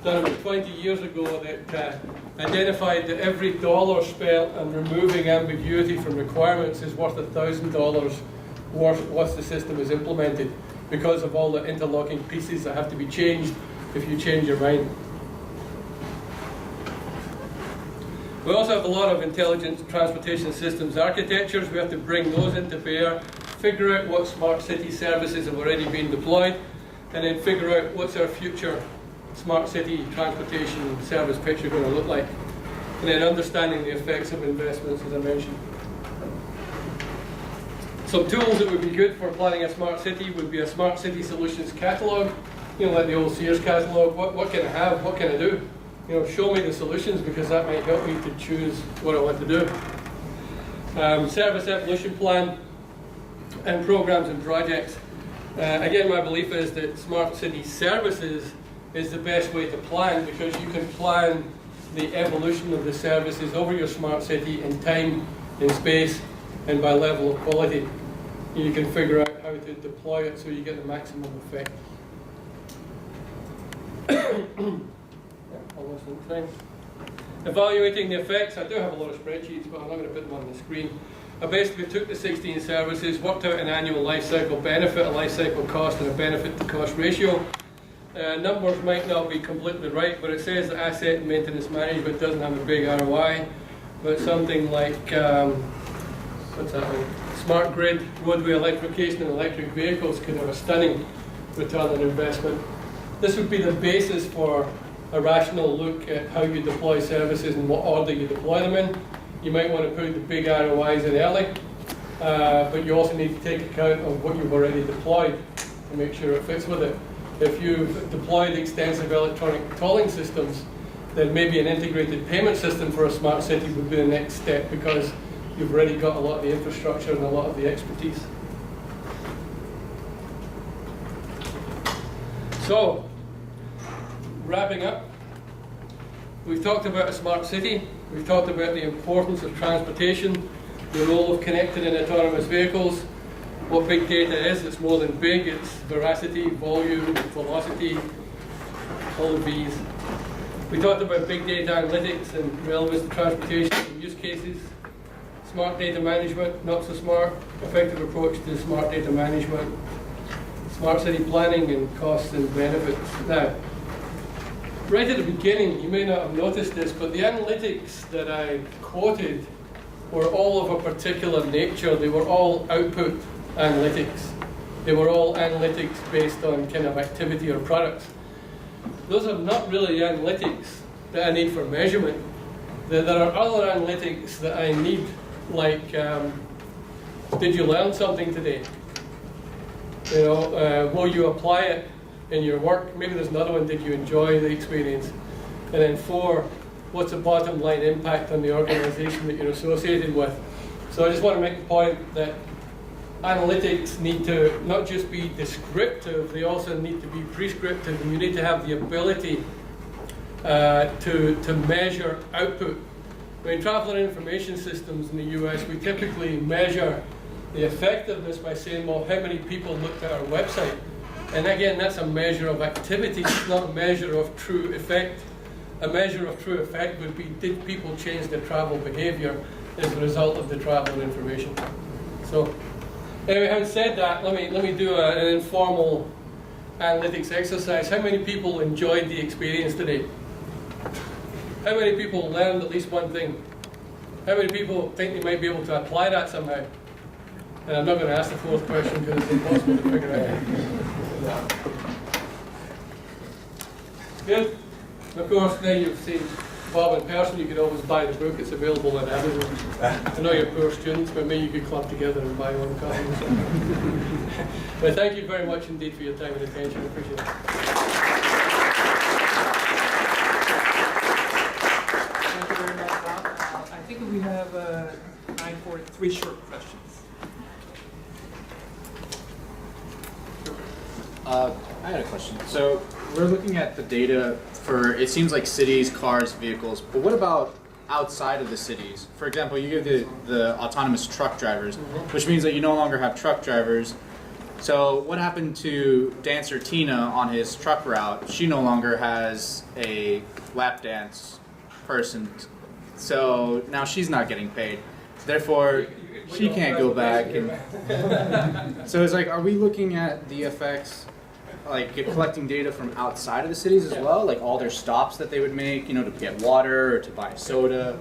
done about 20 years ago that identified that every dollar spent on removing ambiguity from requirements is worth $1,000 once the system is implemented, because of all the interlocking pieces that have to be changed if you change your mind. We also have a lot of intelligent transportation systems architectures. We have to bring those into bear, figure out what smart city services have already been deployed, and then figure out what's our future smart city transportation service picture going to look like. And then understanding the effects of investments, as I mentioned. Some tools that would be good for planning a smart city would be a smart city solutions catalog. You know, like the old Sears catalog. What can I have? What can I do? You know, show me the solutions, because that might help me to choose what I want to do. Service evolution plan and programs and projects. Again, my belief is that smart city services is the best way to plan, because you can plan the evolution of the services over your smart city in time, in space, and by level of quality. You can figure out how to deploy it so you get the maximum effect. Almost in time. Evaluating the effects. I do have a lot of spreadsheets, but I'm not going to put them on the screen. I basically took the 16 services, worked out an annual life cycle benefit, a life cycle cost, and a benefit to cost ratio. Numbers might not be completely right, but it says that asset and maintenance management doesn't have a big ROI, but something like what's that one? Smart grid, roadway electrification, and electric vehicles could have a stunning return on investment. This would be the basis for a rational look at how you deploy services and what order you deploy them in. You might want to put the big ROIs in early, but you also need to take account of what you've already deployed to make sure it fits with it. If you've deployed extensive electronic tolling systems, then maybe an integrated payment system for a smart city would be the next step, because you've already got a lot of the infrastructure and a lot of the expertise. So, wrapping up, we've talked about a smart city, we've talked about the importance of transportation, the role of connected and autonomous vehicles, what big data is. It's more than big, it's veracity, volume, velocity, all of these. We talked about big data analytics and relevance to transportation and use cases, smart data management, not so smart, effective approach to smart data management, smart city planning, and costs and benefits. Now, right at the beginning, you may not have noticed this, but the analytics that I quoted were all of a particular nature. They were all output analytics. They were all analytics based on kind of activity or products. Those are not really analytics that I need for measurement. There are other analytics that I need, like, did you learn something today? You know, will you apply it in your work? Maybe there's another one, did you enjoy the experience? And then 4, what's the bottom line impact on the organization that you're associated with? So I just want to make the point that analytics need to not just be descriptive, they also need to be prescriptive, and you need to have the ability to measure output. In traveler information systems in the US, we typically measure the effectiveness by saying, well, how many people looked at our website? And again, that's a measure of activity, it's not a measure of true effect. A measure of true effect would be, did people change their travel behavior as a result of the traveler information? So, anyway, having said that, let me do an informal analytics exercise. How many people enjoyed the experience today? How many people learned at least one thing? How many people think they might be able to apply that somehow? And I'm not going to ask the 4th question because it's impossible to figure out. Good. Of course, now you've seen Bob in person, you could always buy the book. It's available on Amazon. I know you're poor students, but maybe you could club together and buy one copy. But thank you very much indeed for your time and attention. I appreciate it. Thank you very much, Bob. I think we have time for 3 short questions. question. So we're looking at the data for, it seems like cities, cars, vehicles, but what about outside of the cities? For example, you give the autonomous truck drivers, which means that you no longer have truck drivers. So what happened to dancer Tina on his truck route? She no longer has a lap dance person. So now she's not getting paid. Therefore, she can't go back. And so it's like, are we looking at the effects, like collecting data from outside of the cities as well? Like all their stops that they would make, to get water or to buy soda.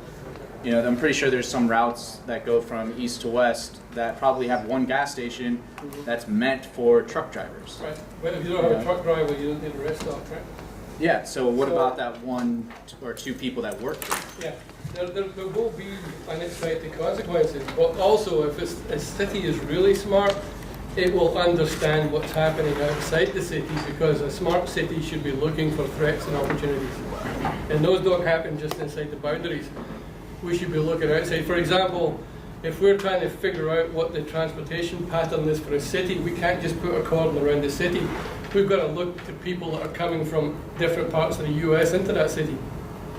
I'm pretty sure there's some routes that go from east to west that probably have one gas station that's meant for truck drivers. Right. Well, if you don't have a truck driver, you don't need a rest stop, right? Yeah, so what about that one or two people that work there? Yeah. There will be unexpected consequences, but also if a city is really smart, it will understand what's happening outside the city, because a smart city should be looking for threats and opportunities. And those don't happen just inside the boundaries. We should be looking outside. For example, if we're trying to figure out what the transportation pattern is for a city, we can't just put a cordon around the city. We've got to look to people that are coming from different parts of the US into that city.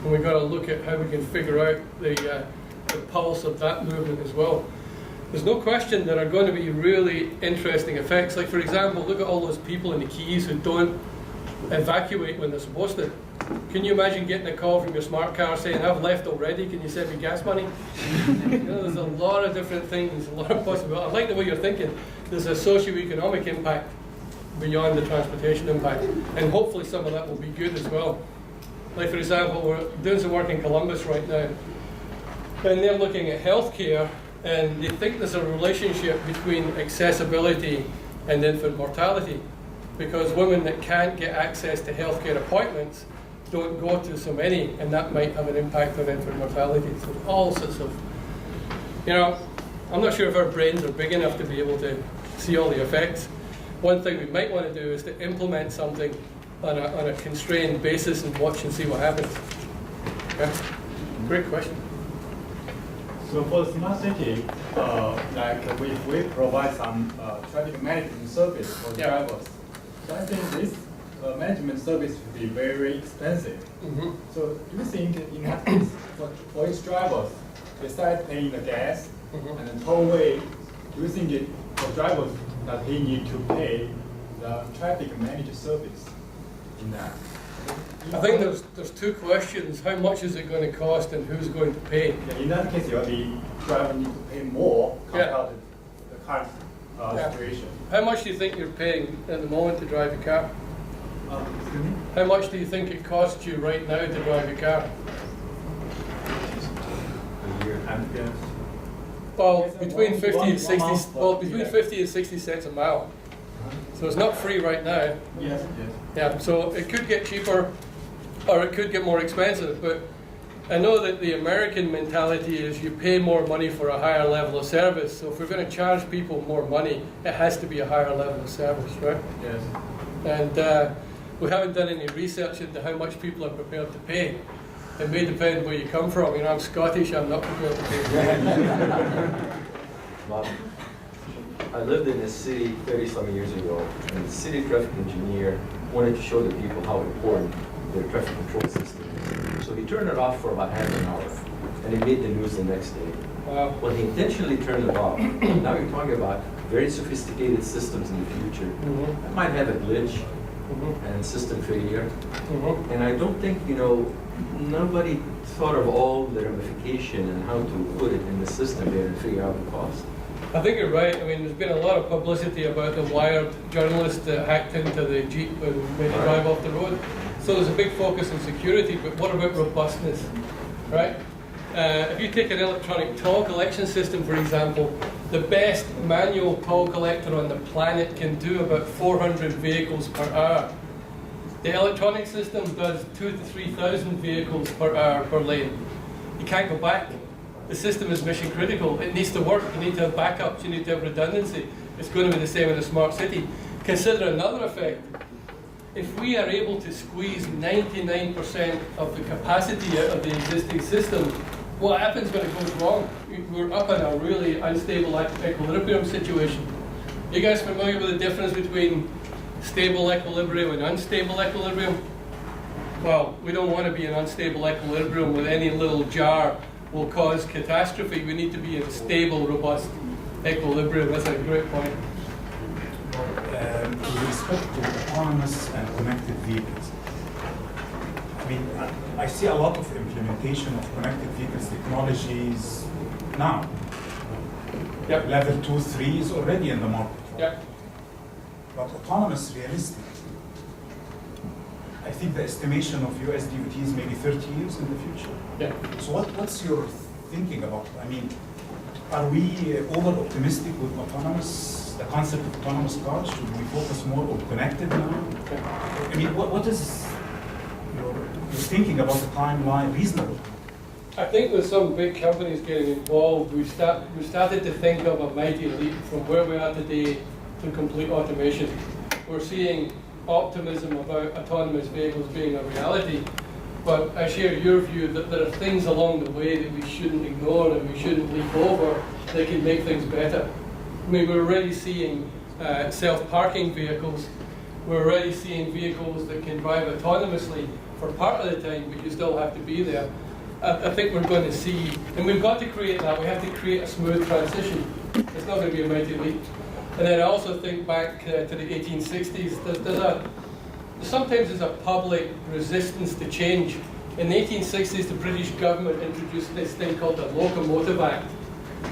And we've got to look at how we can figure out the pulse of that movement as well. There's no question there are going to be really interesting effects. Like, for example, look at all those people in the Keys who don't evacuate when they're supposed to. Can you imagine getting a call from your smart car saying, "I've left already, can you send me gas money?" There's a lot of different things, a lot of possibilities. I like the way you're thinking. There's a socio-economic impact beyond the transportation impact, and hopefully some of that will be good as well. Like, for example, we're doing some work in Columbus right now, and they're looking at healthcare, and they think there's a relationship between accessibility and infant mortality, because women that can't get access to healthcare appointments don't go to so many, and that might have an impact on infant mortality. So all sorts of, I'm not sure if our brains are big enough to be able to see all the effects. One thing we might want to do is to implement something on a constrained basis and watch and see what happens. Okay? Great question. So for the smart city, we provide some traffic management service for drivers. So I think this management service will be very expensive. So do you think in that case, for each driver, besides paying the gas and the tollway, do you think for drivers that he need to pay the traffic management service in that? I think there's two questions. How much is it going to cost and who's going to pay? Yeah, in that case, the driver need to pay more compared to the current situation. How much do you think you're paying at the moment to drive a car? Excuse me? How much do you think it costs you right now to drive a car? A year and a half. Well, Yes, between 50 and 60. month, Well, between yeah. 50 and 60 cents a mile. So it's not free right now. Yes, yes. Yeah. So it could get cheaper, or it could get more expensive. But I know that the American mentality is you pay more money for a higher level of service. So if we're going to charge people more money, it has to be a higher level of service, right? Yes. And we haven't done any research into how much people are prepared to pay. It may depend where you come from. I'm Scottish, I'm not prepared to pay. Bob, I lived in this city 30-some years ago, and the city traffic engineer wanted to show the people how important their traffic control system is. So he turned it off for about half an hour, and it made the news the next day. Wow. Well, he intentionally turned it off. Now you're talking about very sophisticated systems in the future. That might have a glitch and system failure. And I don't think, nobody thought of all the ramification and how to put it in the system there and figure out the cost. I think you're right. I mean, there's been a lot of publicity about the Wired journalist that hacked into the Jeep and made it drive off the road. So there's a big focus on security, but what about robustness, right? If you take an electronic toll collection system, for example, the best manual toll collector on the planet can do about 400 vehicles per hour. The electronic system does 2,000 to 3,000 vehicles per hour per lane. You can't go back. The system is mission critical. It needs to work. You need to have backups. You need to have redundancy. It's going to be the same in a smart city. Consider another effect. If we are able to squeeze 99% of the capacity out of the existing system, what happens when it goes wrong? We're up in a really unstable equilibrium situation. You guys familiar with the difference between stable equilibrium and unstable equilibrium. Well, we don't want to be in unstable equilibrium with any little jar will cause catastrophe. We need to be in stable, robust equilibrium. That's a great point. With respect to autonomous and connected vehicles, I mean, I see a lot of implementation of connected vehicles technologies now. Yep. Level 2, 3 is already in the market. Yep. But autonomous, realistic. I think the estimation of US DOT is maybe 30 years in the future. Yeah. So what's your thinking about, I mean, are we over-optimistic with autonomous, the concept of autonomous cars? Should we focus more on connected now? Okay. I mean, what is your thinking about the timeline reasonable? I think with some big companies getting involved, we started to think of a mighty leap from where we are today to complete automation. We're seeing optimism about autonomous vehicles being a reality, but I share your view that there are things along the way that we shouldn't ignore and we shouldn't leap over that can make things better. I mean, we're already seeing self-parking vehicles. We're already seeing vehicles that can drive autonomously for part of the time, but you still have to be there. I think we're going to see, and we've got to create that. We have to create a smooth transition. It's not going to be a mighty leap. And then I also think back to the 1860s. Sometimes there's a public resistance to change. In the 1860s, the British government introduced this thing called the Locomotive Act,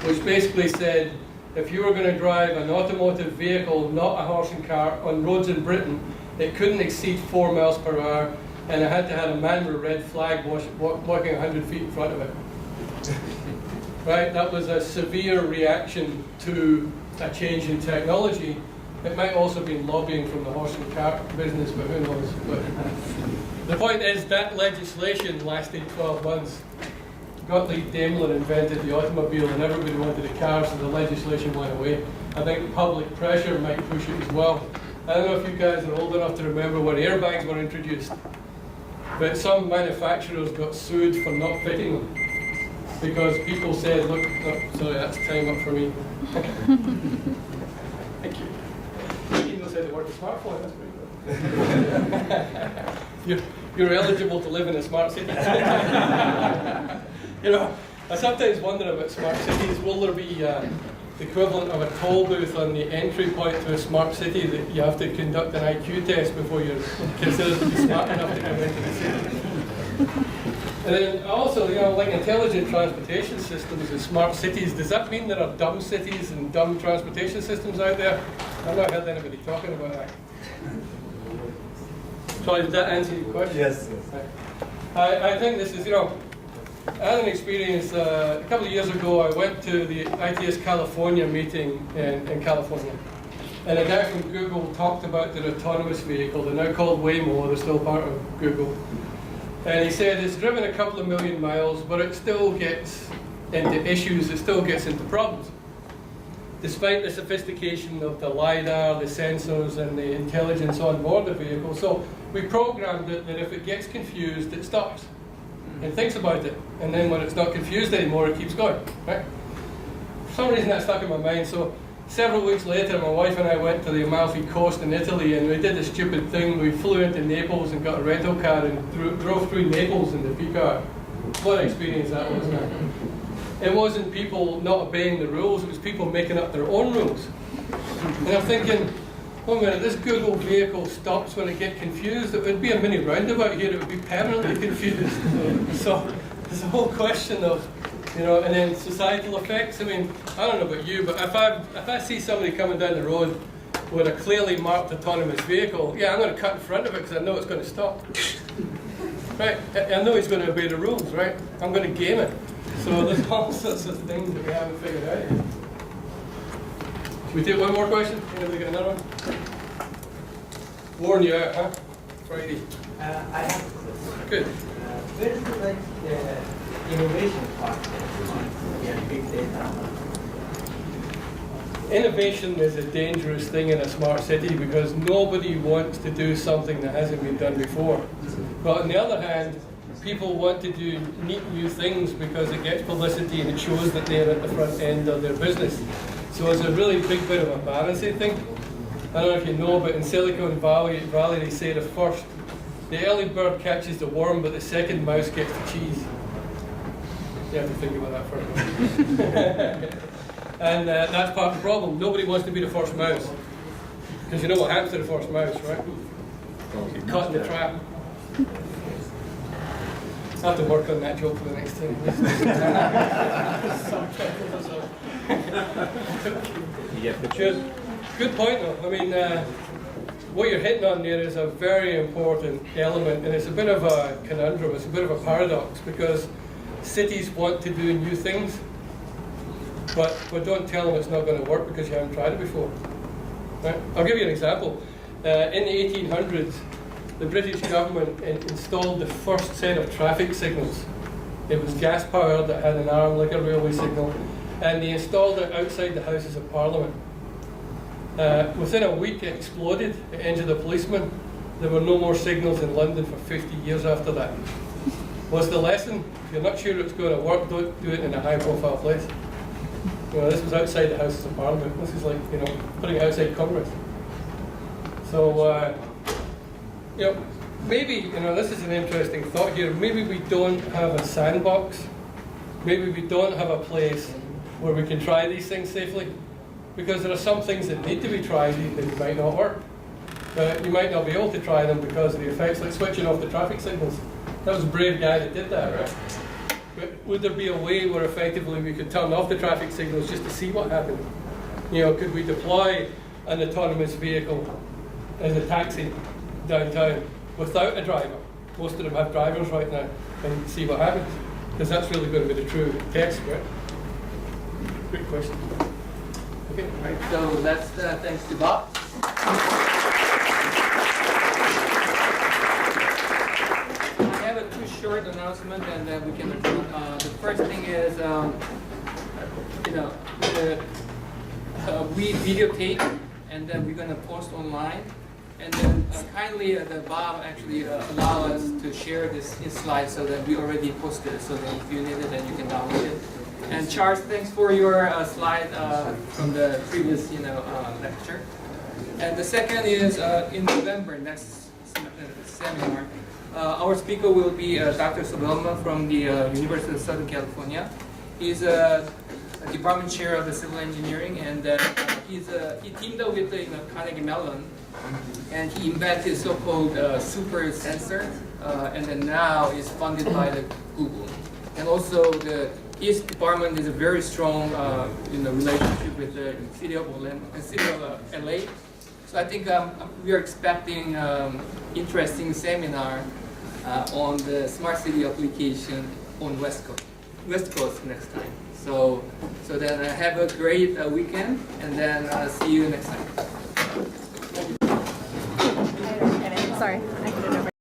which basically said if you were going to drive an automotive vehicle, not a horse and cart, on roads in Britain, it couldn't exceed 4 miles per hour, and it had to have a man with a red flag walking 100 feet in front of it. Right? That was a severe reaction to a change in technology. It might also be lobbying from the horse and cart business, but who knows. But the point is that legislation lasted 12 months. Gottlieb Daimler invented the automobile and everybody wanted a car, so the legislation went away. I think public pressure might push it as well. I don't know if you guys are old enough to remember when airbags were introduced, but some manufacturers got sued for not fitting them because people said, look, oh, sorry, that's time up for me. Thank you. People said the word smartphone, that's pretty good. You're eligible to live in a smart city. You know, I sometimes wonder about smart cities. Will there be the equivalent of a toll booth on the entry point to a smart city that you have to conduct an IQ test before you're considered to be smart enough to come into the city? And then also, you know, like intelligent transportation systems in smart cities, does that mean there are dumb cities and dumb transportation systems out there? I've not heard anybody talking about that. Sorry, did that answer your question? Yes. I think this is, you know, I had an experience a couple of years ago. I went to the ITS California meeting in California, and a guy from Google talked about their autonomous vehicle. They're now called Waymo. They're still part of Google. And he said it's driven a couple of million miles, but it still gets into issues. It still gets into problems. Despite the sophistication of the LiDAR, the sensors, and the intelligence on board the vehicle. So we programmed it that if it gets confused, it stops and thinks about it. And then when it's not confused anymore, it keeps going, right? For some reason that stuck in my mind. So several weeks later, my wife and I went to the Amalfi Coast in Italy, and we did this stupid thing. We flew into Naples and got a rental car and drove through Naples in the V-car. What an experience that was, man. It wasn't people not obeying the rules, it was people making up their own rules. And I'm thinking, oh man, this Google vehicle stops when it gets confused. It would be a mini roundabout here, it would be permanently confused. So there's a whole question of, you know, and then societal effects. I mean, I don't know about you, but if I see somebody coming down the road with a clearly marked autonomous vehicle, yeah, I'm going to cut in front of it because I know it's going to stop. Right? I know he's going to obey the rules, right? I'm going to game it. So there's all sorts of things that we haven't figured out yet. Should we take one more question? Anybody got another one? Warn you out, huh? Friday. I have a question. Good. Where is the innovation part in big data? Innovation is a dangerous thing in a smart city because nobody wants to do something that hasn't been done before. But on the other hand, people want to do neat new things because it gets publicity and it shows that they're at the front end of their business. So it's a really big bit of a balancing thing. I don't know if you know, but in Silicon Valley they say the early bird catches the worm, but the second mouse gets the cheese. You have to think about that for a moment. And that's part of the problem. Nobody wants to be the first mouse. Because you know what happens to the first mouse, right? Get caught in the trap. I have to work on that joke for the next time. Good point though. I mean, what you're hitting on there is a very important element, and it's a bit of a conundrum, it's a bit of a paradox, because cities want to do new things, but don't tell them it's not going to work because you haven't tried it before. Right? I'll give you an example. In the 1800s, the British government installed the first set of traffic signals. It was gas powered, that had an arm like a railway signal, and they installed it outside the Houses of Parliament. Within a week it exploded, it injured a policeman. There were no more signals in London for 50 years after that. What's the lesson? If you're not sure it's going to work, don't do it in a high profile place. You know, this was outside the Houses of Parliament. This is like, you know, putting it outside Congress. So, you know, maybe, you know, this is an interesting thought here. Maybe we don't have a sandbox. Maybe we don't have a place where we can try these things safely. Because there are some things that need to be tried that might not work. You might not be able to try them because of the effects, like switching off the traffic signals. That was a brave guy that did that, right? But would there be a way where effectively we could turn off the traffic signals just to see what happened? You know, could we deploy an autonomous vehicle as a taxi downtown without a driver? Most of them have drivers right now, and see what happens. Because that's really going to be the true test, right? Good question. Okay. All right, so that's thanks to Bob. I have a two short announcement, and then we can. The first thing is, you know, we videotape, and then we're gonna post online, and then kindly the Bob actually allow us to share this in slides so that we already posted it, so that if you need it, then you can download it. And Charles, thanks for your slide from the previous, you know, lecture. And the second is in November, next seminar, our speaker will be Dr. Sobelma from the University of Southern California. He's a department chair of the civil engineering, and he teamed up with the Carnegie Mellon, and he invented so-called super sensor, and then now is funded by the Google. And also his department is a very strong relationship with the city of LA. So I think we are expecting interesting seminar on the smart city application on West Coast next time. So then have a great weekend, and then see you next time.